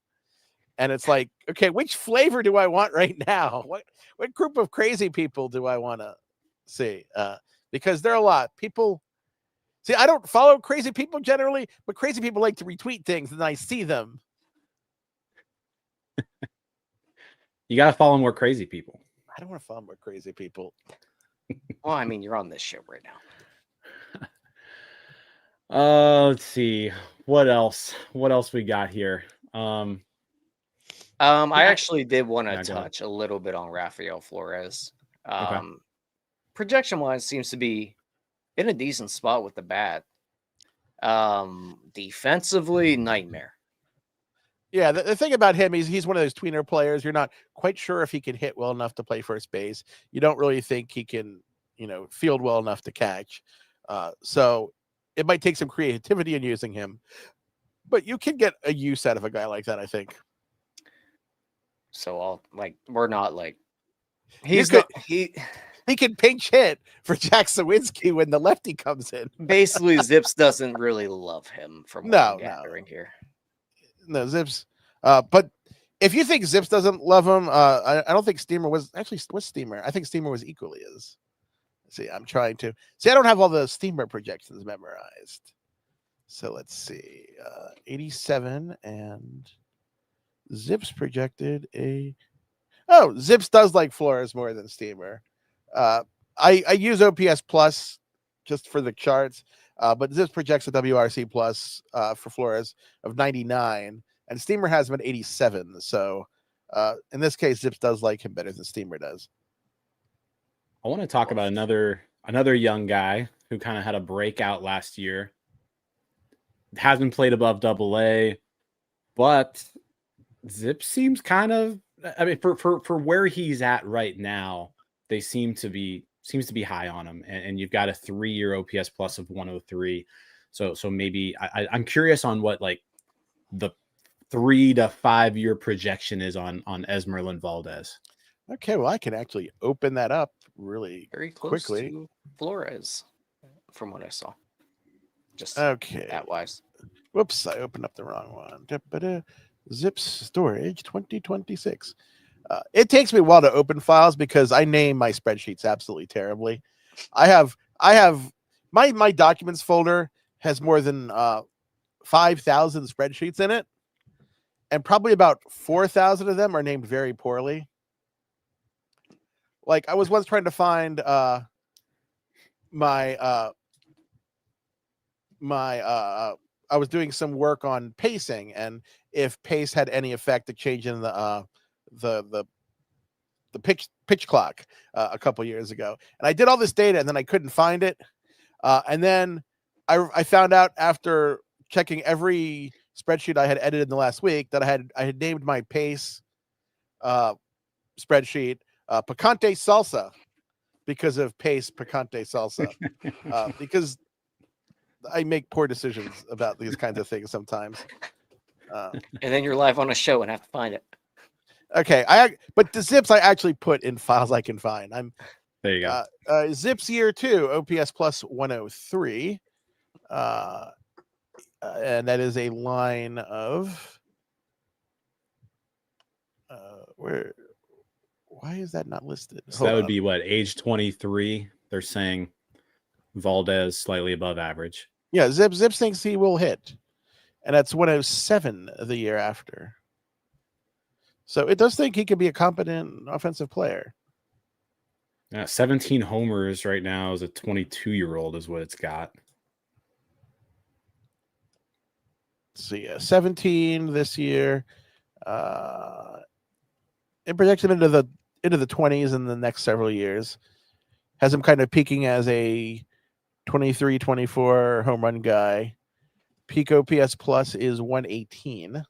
And it's like, okay, which flavor do I want right now? What group of crazy people do I want to see? Because there are a lot. People see, I don't follow crazy people generally, but crazy people like to retweet things and I see them. You got to follow more crazy people. I don't want to follow more crazy people. Well, I mean, you're on this show right now. Let's see what else we got here. I actually did want to touch a little bit on Rafael Flores. Projection wise seems to be in a decent spot with the bat. Defensively, nightmare. Yeah, the thing about him, he's one of those tweener players. You're not quite sure if he can hit well enough to play first base. You don't really think he can, field well enough to catch. So it might take some creativity in using him, but you can get a use out of a guy like that, I think. So we're not like he can pinch hit for Jack Suwinski when the lefty comes in. Basically, Zips doesn't really love him from what I'm gathering here. No, Zips. But if you think Zips doesn't love him, I don't think Steamer was Steamer. I think Steamer was equally as. See, I'm trying to see. I don't have all the Steamer projections memorized. So let's see. 87 and Zips projected Zips does like Flores more than Steamer. I use OPS Plus just for the charts. But Zips projects a WRC plus for Flores of 99, and Steamer has him at 87. So in this case, Zips does like him better than Steamer does. I want to talk about another young guy who kind of had a breakout last year. Hasn't played above AA, but Zip seems kind of, I mean, for where he's at right now, they seems to be high on him, and you've got a 3-year OPS plus of 103. So maybe I'm curious on what like the 3 to 5 year projection is on Esmeralda Valdez. Okay, well, I can actually open that up really Very close quickly. to Flores, from what I saw. Just Okay. that wise. Whoops, I opened up the wrong one. Zips storage 2026. It takes me a while to open files because I name my spreadsheets absolutely terribly. I have my documents folder has more than 5,000 spreadsheets in it, and probably about 4,000 of them are named very poorly. Like I was once trying to find I was doing some work on pacing and if pace had any effect to change in the pitch clock a couple years ago. And I did all this data and then I couldn't find it. And then I found out after checking every spreadsheet I had edited in the last week that I had named my pace spreadsheet Picante Salsa because of pace Picante Salsa. Because I make poor decisions about these kinds of things sometimes. And then you're live on a show and have to find it. Okay, but the Zips I actually put in files I can find. There you go. Zips year 2, OPS plus 103. And that is a line of why is that not listed? So that would be what, age 23? They're saying Valdez slightly above average. Yeah, Zips thinks he will hit. And that's 107 the year after. So it does think he could be a competent offensive player. Yeah, 17 homers right now as a 22-year-old is what it's got. Let's see, 17 this year. It projects him into the 20s in the next several years. Has him kind of peaking as a 23, 24 home run guy. Peak OPS plus is 118.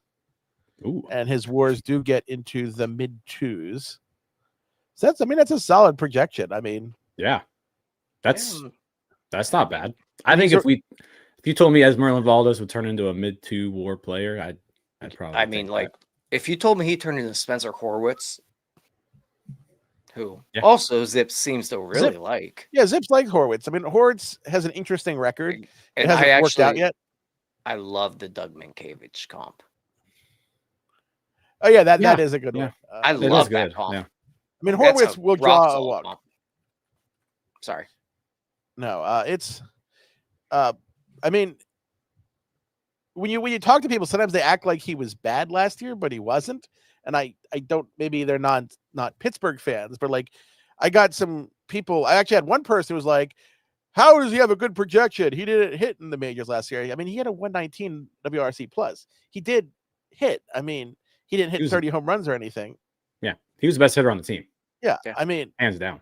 Ooh. And his WARs do get into the mid 2s. So that's a solid projection. I mean, yeah, that's not bad. I think if you told me Esmeralda Valdez would turn into a mid 2 WAR player, I'd probably. I mean, like if you told me he turned into Spencer Horwitz, who also Zips seems to really like. Yeah, Zips likes Horwitz. I mean, Horwitz has an interesting record. And it hasn't worked out yet. I love the Doug Mankiewicz comp. Oh yeah, that is a good one. I love that comp. Yeah. I mean, Horwitz will draw a walk. Comp. Sorry. No, it's. I mean, when you talk to people, sometimes they act like he was bad last year, but he wasn't. And I don't. Maybe they're not Pittsburgh fans, but like, I got some people. I actually had one person who was like, "How does he have a good projection? He didn't hit in the majors last year." I mean, he had a 119 WRC plus. He did hit. I mean, he didn't hit 30 home runs or anything. Yeah, he was the best hitter on the team. Yeah. I mean, hands down.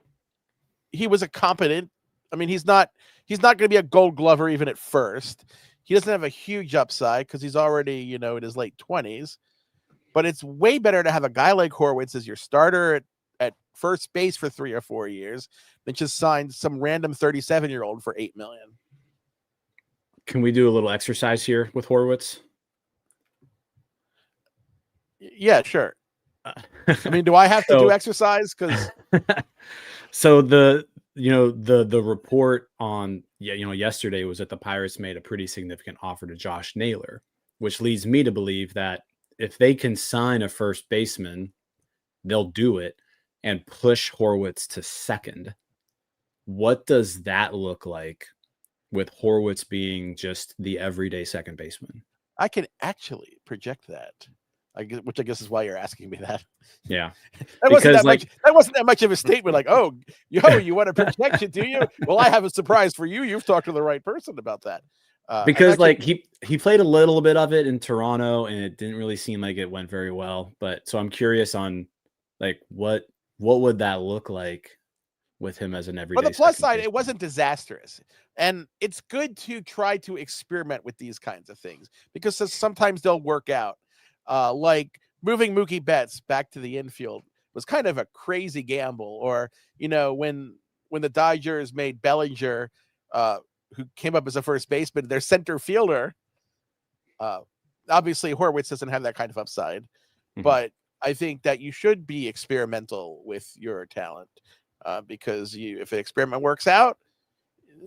He was a competent. I mean, he's not going to be a Gold Glover even at first. He doesn't have a huge upside because he's already, in his late 20s. But it's way better to have a guy like Horwitz as your starter at first base for 3 or 4 years than just sign some random 37-year-old for $8 million. Can we do a little exercise here with Horwitz? Yeah, sure. I mean, do I have to do exercise? Because so the report on yesterday was that the Pirates made a pretty significant offer to Josh Naylor, which leads me to believe that if they can sign a first baseman, they'll do it and push Horwitz to second. What does that look like with Horwitz being just the everyday second baseman? I can actually project that. which I guess is why you're asking me that. Yeah. That wasn't that much of a statement. Like, oh, you want a projection, do you? Well, I have a surprise for you. You've talked to the right person about that. Because actually, he played a little bit of it in Toronto, and it didn't really seem like it went very well. But so I'm curious on like what would that look like with him as an everyday. On the plus side, it wasn't disastrous, and it's good to try to experiment with these kinds of things because sometimes they'll work out. Like moving Mookie Betts back to the infield was kind of a crazy gamble, or when the Dodgers made Bellinger, who came up as a first baseman, their center fielder. Obviously, Horwitz doesn't have that kind of upside, but I think that you should be experimental with your talent because if an experiment works out,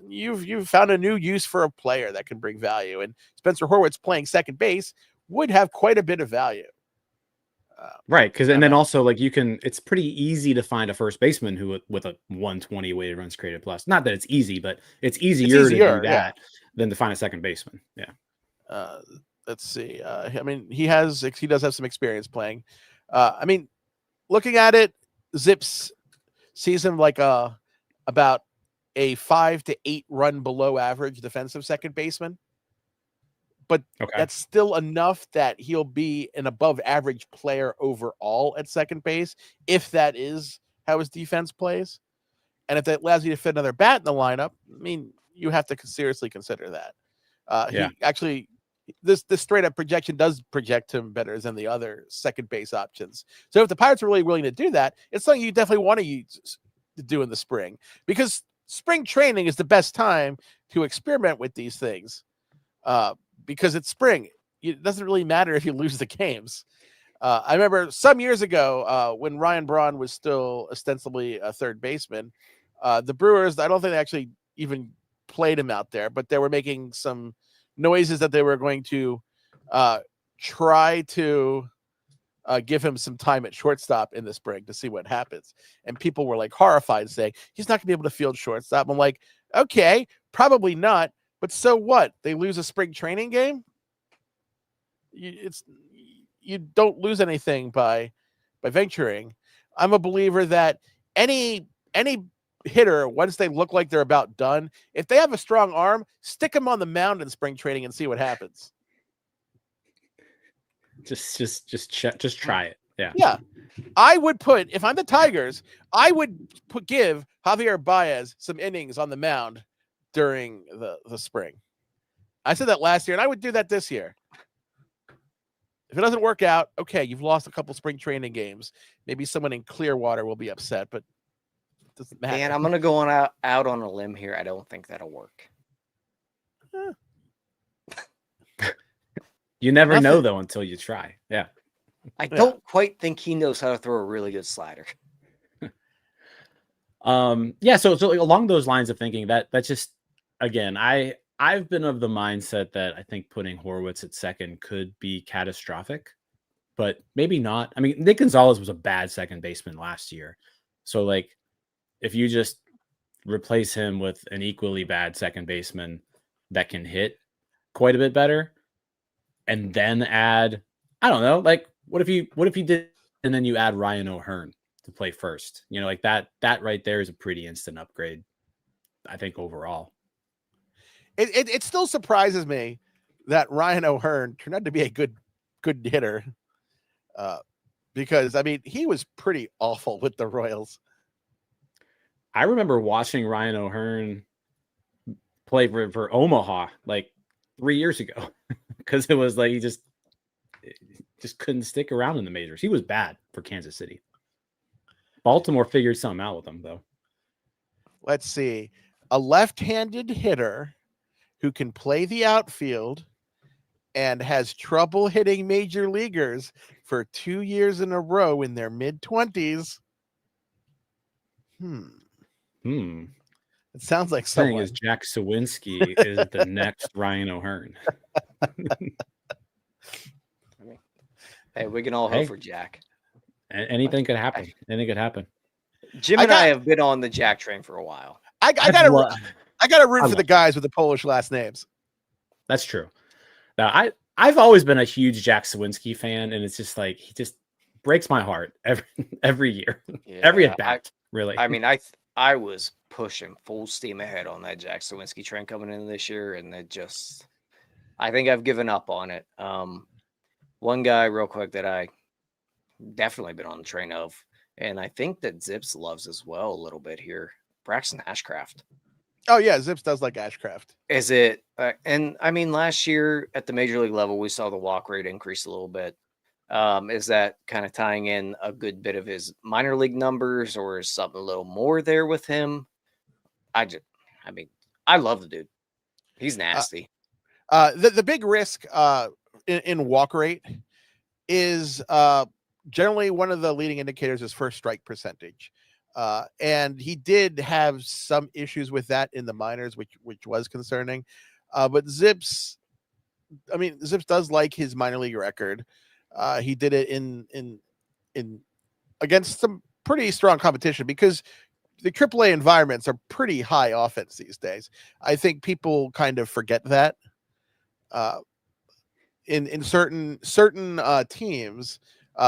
you've found a new use for a player that can bring value. And Spencer Horwitz playing second base would have quite a bit of value. Right, because and then also like it's pretty easy to find a first baseman who with a 120 weighted runs created plus. Not that it's easy, but it's easier to do that than to find a second baseman. Yeah. Let's see. I mean, he does have some experience playing. I mean, looking at it, Zips sees him like about a 5 to 8 run below average defensive second baseman. But that's still enough that he'll be an above average player overall at second base, if that is how his defense plays. And if that allows you to fit another bat in the lineup, I mean, you have to seriously consider that. He actually, this straight up projection does project him better than the other second base options. So if the Pirates are really willing to do that, it's something you definitely want to do in the spring, because spring training is the best time to experiment with these things. Because it's spring. It doesn't really matter if you lose the games. I remember some years ago when Ryan Braun was still ostensibly a third baseman, the Brewers, I don't think they actually even played him out there, but they were making some noises that they were going to try to give him some time at shortstop in the spring to see what happens. And people were like horrified, saying he's not going to be able to field shortstop. I'm like, okay, probably not. But so what? They lose a spring training game? You don't lose anything by venturing. I'm a believer that any hitter, once they look like they're about done, if they have a strong arm, stick them on the mound in spring training and see what happens. Just try it. Yeah. Yeah. I would if I'm the Tigers, I would give Javier Baez some innings on the mound during the spring. I said that last year, and I would do that this year. If it doesn't work out, okay, you've lost a couple spring training games. Maybe someone in Clearwater will be upset, but it doesn't matter. And I'm going to go out on a limb here. I don't think that'll work. You never know, though, until you try. Yeah. I don't quite think he knows how to throw a really good slider. So like along those lines of thinking, that's just, again, I've been of the mindset that I think putting Horwitz at second could be catastrophic, but maybe not. I mean, Nick Gonzalez was a bad second baseman last year. So like if you just replace him with an equally bad second baseman that can hit quite a bit better, and then add, I don't know, like what if you did, and then you add Ryan O'Hearn to play first, like that right there is a pretty instant upgrade, I think, overall. It still surprises me that Ryan O'Hearn turned out to be a good hitter, because I mean he was pretty awful with the Royals. I remember watching Ryan O'Hearn play for Omaha like 3 years ago, because it was like he just couldn't stick around in the majors. He was bad for Kansas City. Baltimore figured something out with him, though. Let's see. A left-handed hitter who can play the outfield and has trouble hitting major leaguers for 2 years in a row in their mid-20s. It sounds like someone. Saying is Jack Suwinski is the next Ryan O'Hearn. Hey, we can all hope for Jack. Anything could happen. Anything could happen. Jim and I have been on the Jack train for a while. I gotta root for the guys with the Polish last names. That's true. Now I've always been a huge Jack Suwinski fan, and it's just like he just breaks my heart every year, every at bat. Really, I mean, I was pushing full steam ahead on that Jack Suwinski train coming in this year, and I think I've given up on it. One guy, real quick, that I definitely been on the train of, and I think that Zips loves as well a little bit here. Braxton Ashcraft. Oh yeah, Zips does like Ashcraft. Is it? And I mean, last year at the major league level, we saw the walk rate increase a little bit. Is that kind of tying in a good bit of his minor league numbers, or is something a little more there with him? I mean, I love the dude. He's nasty. The big risk in walk rate is generally one of the leading indicators is first strike percentage. And he did have some issues with that in the minors, which was concerning. But Zips does like his minor league record. He did it in against some pretty strong competition because the AAA environments are pretty high offense these days. I think people kind of forget that. In certain teams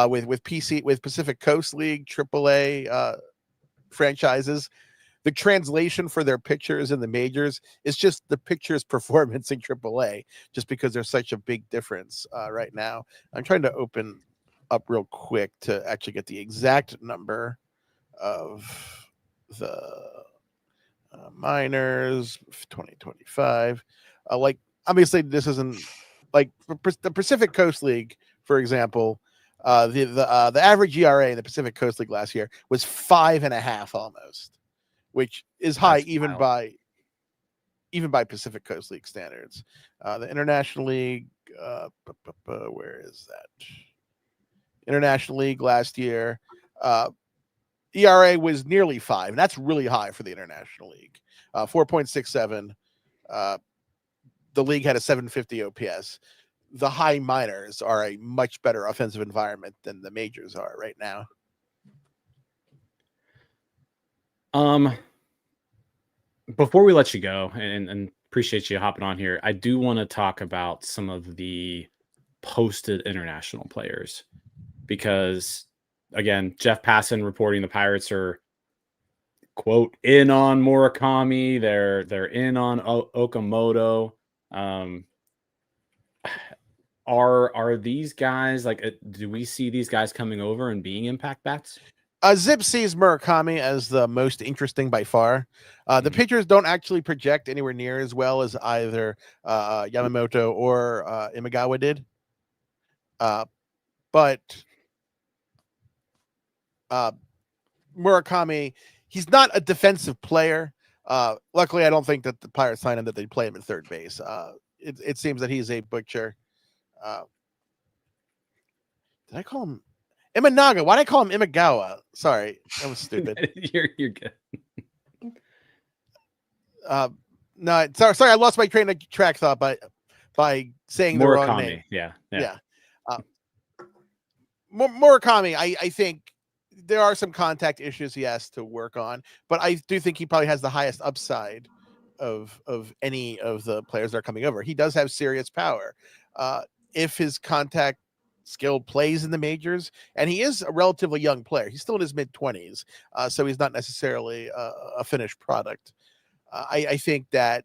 with Pacific Coast League AAA franchises, the translation for their pitchers in the majors is just the pitcher's performance in AAA, just because there's such a big difference right now. I'm trying to open up real quick to actually get the exact number of the minors 2025. Like, obviously this isn't like the Pacific Coast League, for example. The average ERA in the Pacific Coast League last year was 5.5 almost, which is high. That's even wild. by Pacific Coast League standards. The International League, where is that? International League last year, ERA was nearly 5, and that's really high for the International League. 4.67. The league had a 750 OPS. The high minors are a much better offensive environment than the majors are right now. Before we let you go, and appreciate you hopping on here, I do want to talk about some of the posted international players, because again, Jeff Passan reporting the Pirates are, quote, in on Murakami. They're in on Okamoto. Are these guys like? Do we see these guys coming over and being impact bats? Zip sees Murakami as the most interesting by far. The pitchers don't actually project anywhere near as well as either Yamamoto or Imagawa did. But Murakami, he's not a defensive player. Luckily, I don't think that the Pirates signed him that they play him at third base. It seems that he's a butcher. Did I call him Imanaga? Why did I call him Imagawa? Sorry, that was stupid. You're good. No, sorry, I lost my train of track thought by saying the wrong name. Yeah. Murakami, I think there are some contact issues he has to work on, but I do think he probably has the highest upside of any of the players that are coming over. He does have serious power. If his contact skill plays in the majors, and he is a relatively young player, he's still in his mid-20s, so he's not necessarily a finished product. I think that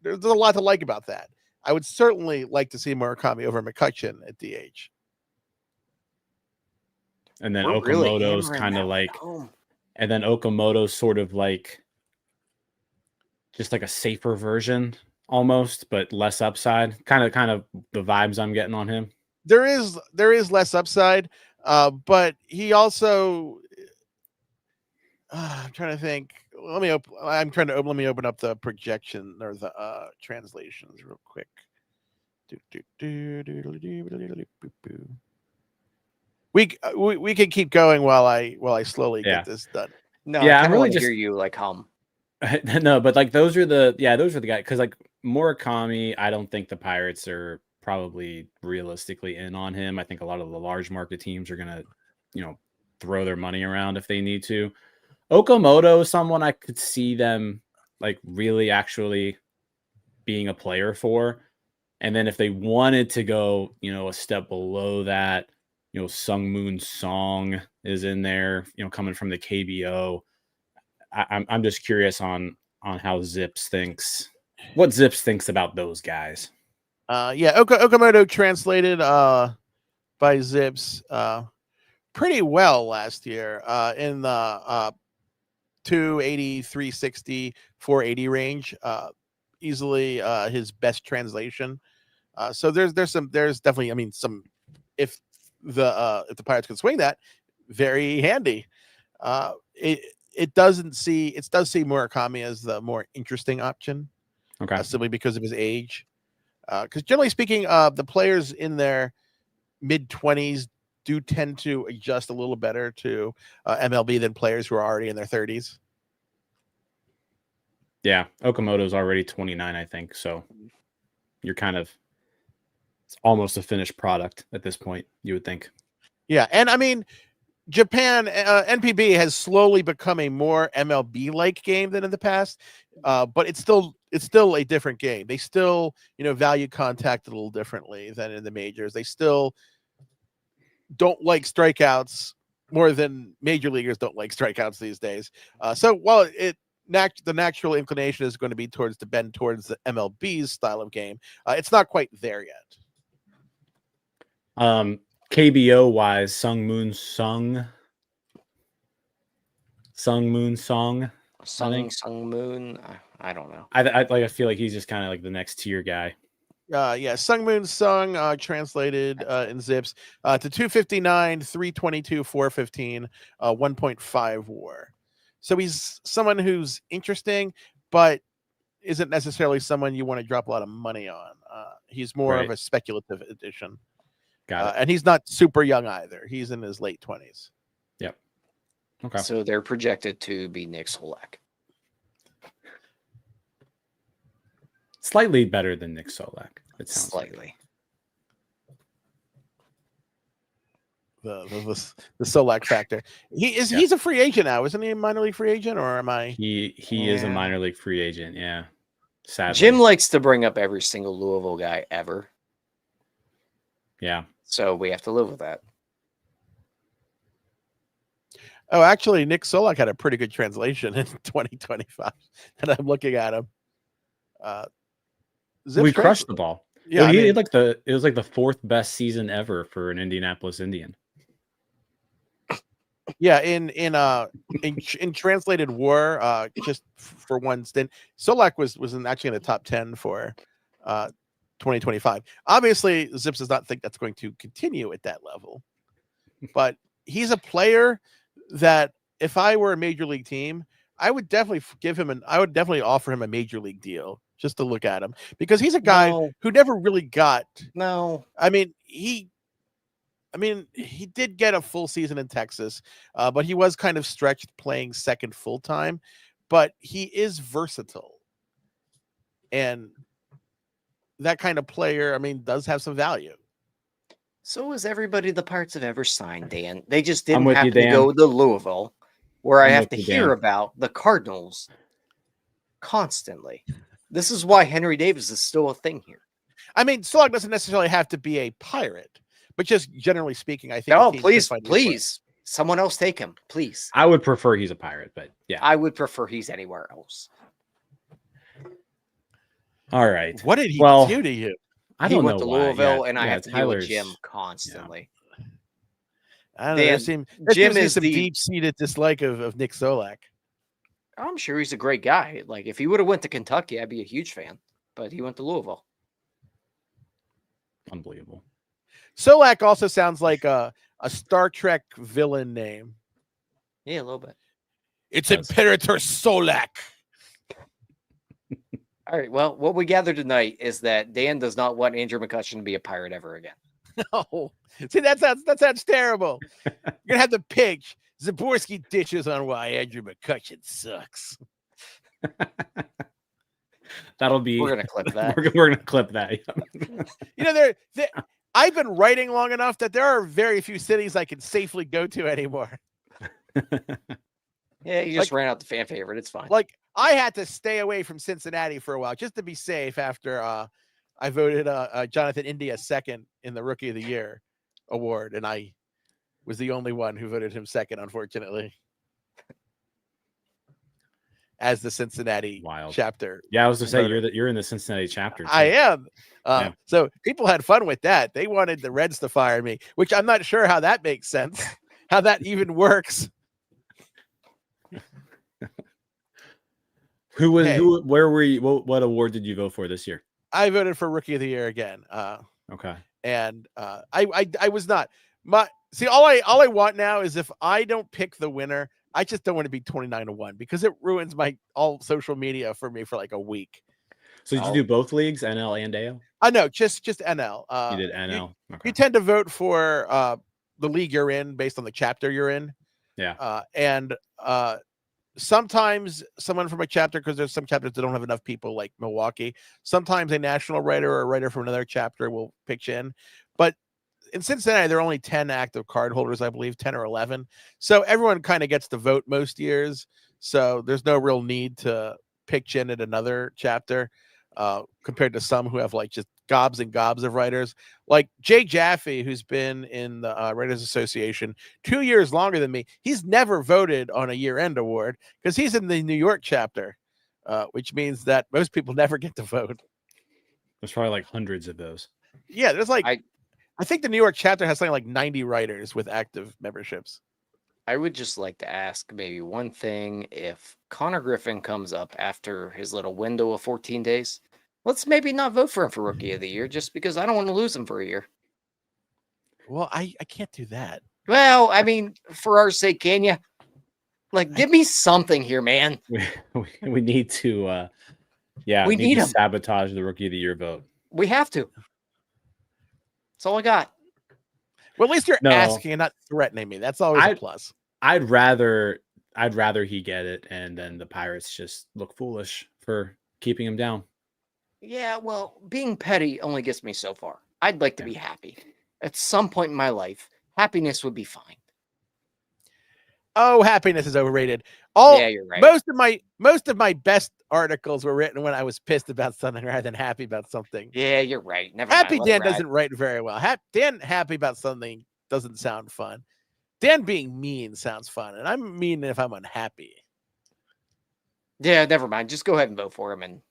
there's a lot to like about that. I would certainly like to see Murakami over McCutchen at DH. And then Okamoto's kind of like, and then Okamoto's sort of like, just like a safer version almost, but less upside. Kind of the vibes I'm getting on him. There is less upside, but he also. I'm trying to think. Let me open up the projection or the translations real quick. We can keep going while I slowly get this done. No, yeah, I really just hear you like hum. No, but like those are the guys, because like Murakami, I don't think the Pirates are probably realistically in on him. I think a lot of the large market teams are gonna, throw their money around if they need to. Okamoto is someone I could see them like really actually being a player for. And then if they wanted to go, a step below that, Sung Moon Song is in there, coming from the KBO. I'm just curious on how Zips thinks about those guys. Okamoto translated by Zips pretty well last year in the 280, 360, 480 range. Easily his best translation. So there's definitely, if the Pirates can swing that, very handy. It does see Murakami as the more interesting option. Okay. Simply because of his age. Because generally speaking, the players in their mid-20s do tend to adjust a little better to MLB than players who are already in their 30s. Yeah, Okamoto's already 29, I think. So you're it's almost a finished product at this point, you would think. Yeah, and Japan, NPB has slowly become a more MLB-like game than in the past, but it's still a different game. They still, value contact a little differently than in the majors. They still don't like strikeouts more than major leaguers don't like strikeouts these days. So while the natural inclination is going to be towards the MLB's style of game, it's not quite there yet. KBO wise, Sung Moon Song. Sung Moon. I don't know. I feel like he's just kind of like the next tier guy. Sung Moon Sung translated in Zips to 259, 322, 415, 1.5 WAR. So he's someone who's interesting, but isn't necessarily someone you want to drop a lot of money on. He's more of a speculative addition. Got it. And he's not super young either. He's in his late 20s. Yep. Okay. So they're projected to be Nick Solak. Slightly better than Nick Solak. It sounds slightly. The Solak factor. He's a free agent now, isn't he? A minor league free agent, or am I? He is a minor league free agent. Yeah. Sadly. Jim likes to bring up every single Louisville guy ever. Yeah. So we have to live with that. Oh, actually, Nick Solak had a pretty good translation in 2025, and I'm looking at him. We crushed the ball. Yeah, it was like the fourth best season ever for an Indianapolis Indian. Yeah, in translated WAR, just for one stint, Solak was actually in the top 10 for 2025. Obviously, Zips does not think that's going to continue at that level, but he's a player that if I were a major league team, I would definitely offer him a major league deal just to look at him, because he's a guy who never really got. No, he did get a full season in Texas, but he was kind of stretched playing second full time. But he is versatile, and that kind of player, does have some value. So is everybody the Pirates have ever signed, Dan. They just didn't have to go to Louisville, where I have to hear about the Cardinals constantly. This is why Henry Davis is still a thing here. Solak doesn't necessarily have to be a Pirate, but just generally speaking, I think. Oh, please, someone else take him, please. I would prefer he's a Pirate, but yeah, I would prefer he's anywhere else. All right. What did he do to you? I don't know. He went to Louisville, and I have to deal with Tyler's Jim constantly. Yeah. I don't know. Jim is some deep-seated dislike of Nick Solak. I'm sure he's a great guy. Like, if he would have went to Kentucky, I'd be a huge fan. But he went to Louisville. Unbelievable. Solak also sounds like a Star Trek villain name. Yeah, a little bit. It's Imperator Solak. All right. Well, what we gathered tonight is that Dan does not want Andrew McCutchen to be a Pirate ever again. No. See, that sounds terrible. You're gonna have to pitch. Szymborski ditches on why Andrew McCutchen sucks. That'll be. We're gonna clip that. We're gonna clip that. I've been writing long enough that there are very few cities I can safely go to anymore. Yeah, you just ran out the fan favorite. It's fine. Like, I had to stay away from Cincinnati for a while just to be safe after I voted Jonathan India second in the Rookie of the Year award, and I was the only one who voted him second, unfortunately, as the Cincinnati chapter. Yeah, I was to say you're in the Cincinnati chapter. Too. I am. So people had fun with that. They wanted the Reds to fire me, which I'm not sure how that makes sense, how that even works. Where were you? What award did you vote for this year? I voted for Rookie of the Year again. Okay. And I was not all I want now is if I don't pick the winner, I just don't want to be 29-1 because it ruins my all social media for me for like a week. So did you do both leagues, NL and AL? No, just NL. You did NL. You tend to vote for the league you're in based on the chapter you're in. Yeah. And sometimes someone from a chapter, because there's some chapters that don't have enough people, like Milwaukee. Sometimes a national writer or a writer from another chapter will pitch in. But in Cincinnati, there are only 10 active card holders, I believe, 10 or 11. So everyone kind of gets to vote most years. So there's no real need to pitch in at another chapter compared to some who have like just gobs and gobs of writers. Like Jay Jaffe, who's been in the Writers Association 2 years longer than me. He's never voted on a year-end award because he's in the New York chapter, which means that most people never get to vote. There's probably like hundreds of those. Yeah, there's like... I think the New York chapter has something like 90 writers with active memberships. I would just like to ask maybe one thing. If Connor Griffin comes up after his little window of 14 days, let's maybe not vote for him for Rookie of the Year just because I don't want to lose him for a year. Well, I can't do that. Well, I mean, for our sake, can you? Like, give me something here, man. We need to, we need to sabotage the Rookie of the Year vote. We have to. That's all I got. Well, at least you're asking and not threatening me. That's always a plus. I'd rather he get it, and then the Pirates just look foolish for keeping him down. Yeah, well, being petty only gets me so far. I'd like to be happy. At some point in my life, happiness would be fine. Oh, happiness is overrated. Yeah, you're right. Most of my best articles were written when I was pissed about something rather than happy about something. Yeah, you're right. Happy Dan doesn't write very well. Dan happy about something doesn't sound fun. Dan being mean sounds fun, and I'm mean if I'm unhappy. Yeah, never mind. Just go ahead and vote for him and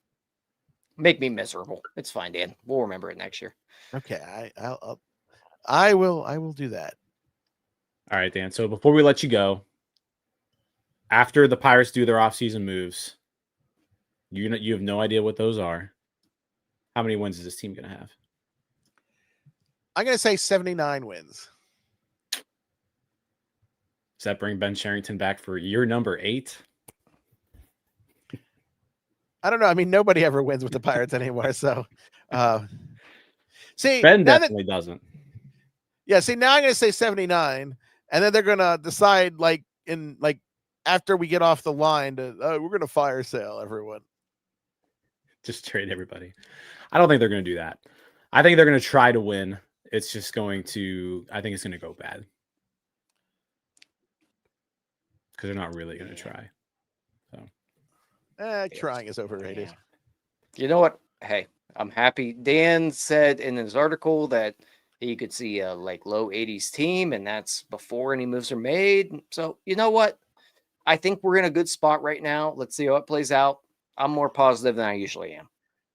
make me miserable. It's fine, Dan. We'll remember it next year. Okay, I will do that. All right, Dan. So before we let you go, after the Pirates do their offseason moves, you have no idea what those are. How many wins is this team going to have? I'm going to say 79 wins. Does that bring Ben Cherington back for year number 8? I don't know. I mean, nobody ever wins with the Pirates anymore. So, see, Ben definitely doesn't. Yeah. See, now I'm going to say 79, and then they're going to decide, after we get off the line, we're going to fire sale everyone. Just trade everybody. I don't think they're going to do that. I think they're going to try to win. It's just going to, I think it's going to go bad. Because they're not really going to try. So, trying is overrated. You know what? Hey, I'm happy. Dan said in his article that he could see a low 80s team, and that's before any moves are made. So, you know what? I think we're in a good spot right now. Let's see how it plays out. I'm more positive than I usually am.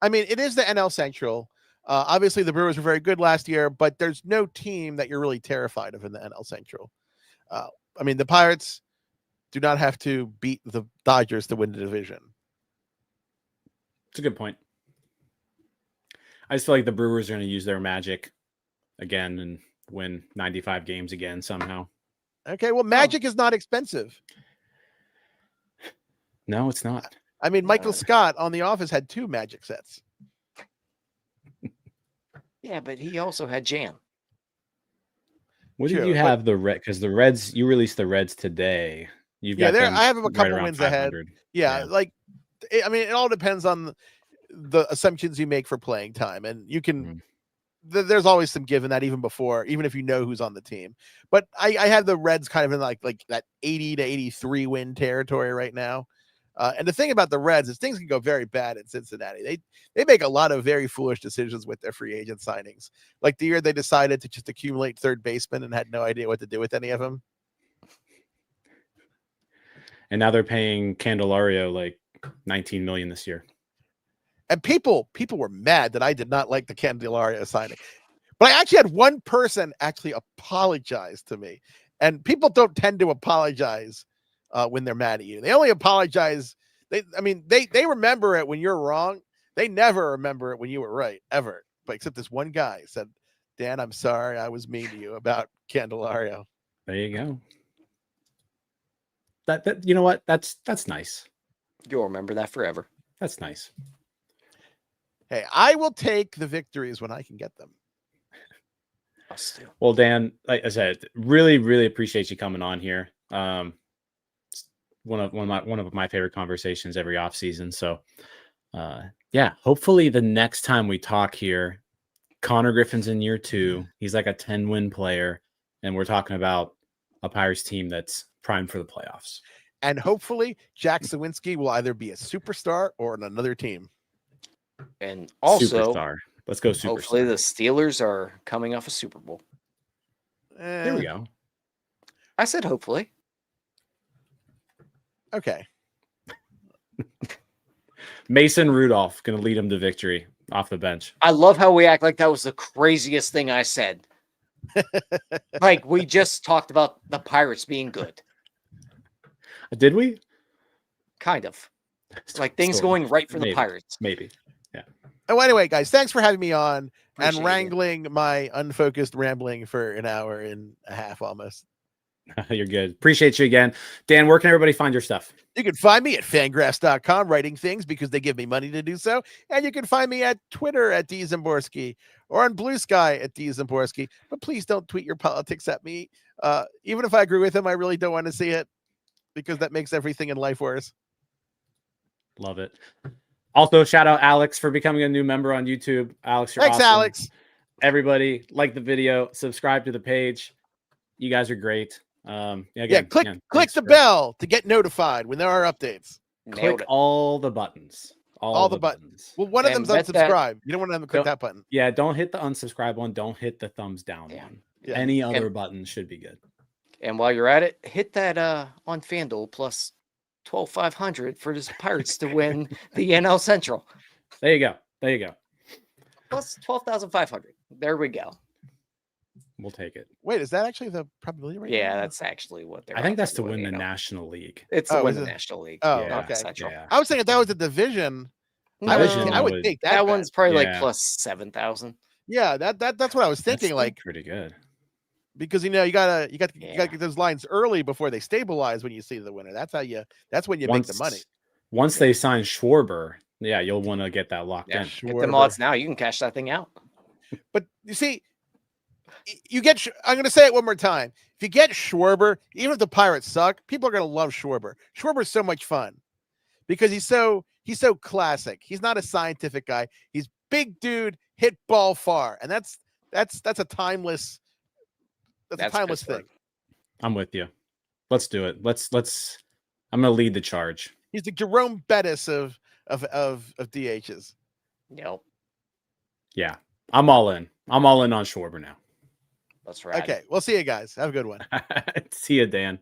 I mean, it is the NL Central. Obviously, the Brewers were very good last year, but there's no team that you're really terrified of in the NL Central. I mean, the Pirates do not have to beat the Dodgers to win the division. It's a good point. I just feel like the Brewers are going to use their magic again and win 95 games again somehow. Okay, well, magic is not expensive. No, it's not. I mean, Michael Scott on The Office had 2 magic sets. Yeah, but he also had jam. What did you have the Red? Because the Reds, you released the Reds today. I have them a couple wins ahead. Yeah, I mean, it all depends on the assumptions you make for playing time, and you can. There's always some give in that even if you know who's on the team. But I have the Reds kind of in like that 80 to 83 win territory right now. And the thing about the Reds is things can go very bad in Cincinnati. They make a lot of very foolish decisions with their free agent signings. Like the year they decided to just accumulate third basemen and had no idea what to do with any of them. And now they're paying Candelario like $19 million this year. And people were mad that I did not like the Candelario signing. But I actually had one person actually apologize to me. And people don't tend to apologize when they're mad at you. They only apologize. They remember it when you're wrong. They never remember it when you were right, ever. But except this one guy said, Dan, I'm sorry I was mean to you about Candelario. There you go. That you know what? That's nice. You'll remember that forever. That's nice. Hey, I will take the victories when I can get them. Well, Dan, like I said, really, really appreciate you coming on here. One of my favorite conversations every offseason. So, yeah, hopefully the next time we talk here, Connor Griffin's in year 2. He's like a 10-win player, and we're talking about a Pirates team that's primed for the playoffs. And hopefully Jack Suwinski will either be a superstar or on another team. And also, superstar. Let's go superstar. Hopefully the Steelers are coming off a Super Bowl. There we go. I said hopefully. Okay. Mason Rudolph going to lead him to victory off the bench. I love how we act like that was the craziest thing I said. Like we just talked about the Pirates being good. Did we? Kind of. Like things going right for the Pirates. Maybe. Yeah. Oh, anyway, guys, thanks for having me on Appreciate and wrangling my unfocused rambling for an hour and a half almost. You're good. Appreciate you again. Dan, where can everybody find your stuff? You can find me at fangraphs.com writing things because they give me money to do so. And you can find me at Twitter at D Szymborski or on Blue Sky at D Szymborski. But please don't tweet your politics at me. Even if I agree with him, I really don't want to see it because that makes everything in life worse. Love it. Also, shout out Alex for becoming a new member on YouTube. Alex, you're Thanks, awesome. Alex. Everybody, like the video, subscribe to the page. You guys are great. Click the bell to get notified when there are updates. Click all the buttons. All the buttons. Well, one of them's unsubscribe. You don't want them to click that button. Yeah, don't hit the unsubscribe one. Don't hit the thumbs down one. Yeah. Any other button should be good. And while you're at it, hit that on FanDuel plus 12,500 for the Pirates to win the NL Central. There you go. Plus 12,500. There we go. We'll take it. Wait, is that actually the probability rate? Yeah, that's actually what they're. I think that's to win the National League. It's to win the National League. Oh, yeah, okay. Central. I was thinking that was a division. No, I would think that one's probably like plus 7,000. Yeah, that's what I was thinking. Like pretty good. Because you gotta get those lines early before they stabilize when you see the winner. That's when you make the money. Once they sign Schwarber, you'll want to get that locked in. Get them odds now. You can cash that thing out. But you see, I'm going to say it one more time. If you get Schwarber, even if the Pirates suck, people are going to love Schwarber. Schwarber's so much fun because he's so classic. He's not a scientific guy. He's big dude, hit ball far, and that's a timeless. That's a timeless thing. I'm with you. Let's do it. Let's. I'm going to lead the charge. He's the Jerome Bettis of DHs. Yep. Yeah, I'm all in. I'm all in on Schwarber now. That's right. Okay, we'll see you guys. Have a good one. See you, Dan.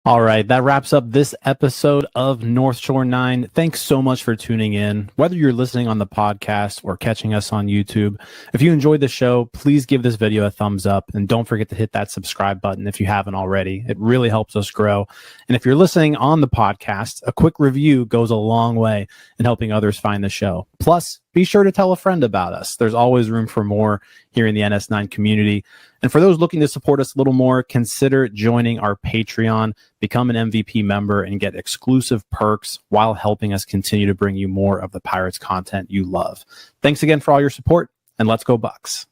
All right, that wraps up this episode of North Shore 9. Thanks so much for tuning in. Whether you're listening on the podcast or catching us on YouTube, if you enjoyed the show, please give this video a thumbs up and don't forget to hit that subscribe button if you haven't already. It really helps us grow. And if you're listening on the podcast, a quick review goes a long way in helping others find the show. Plus, be sure to tell a friend about us. There's always room for more here in the NS9 community. And for those looking to support us a little more, consider joining our Patreon, become an MVP member, and get exclusive perks while helping us continue to bring you more of the Pirates content you love. Thanks again for all your support, and let's go Bucks.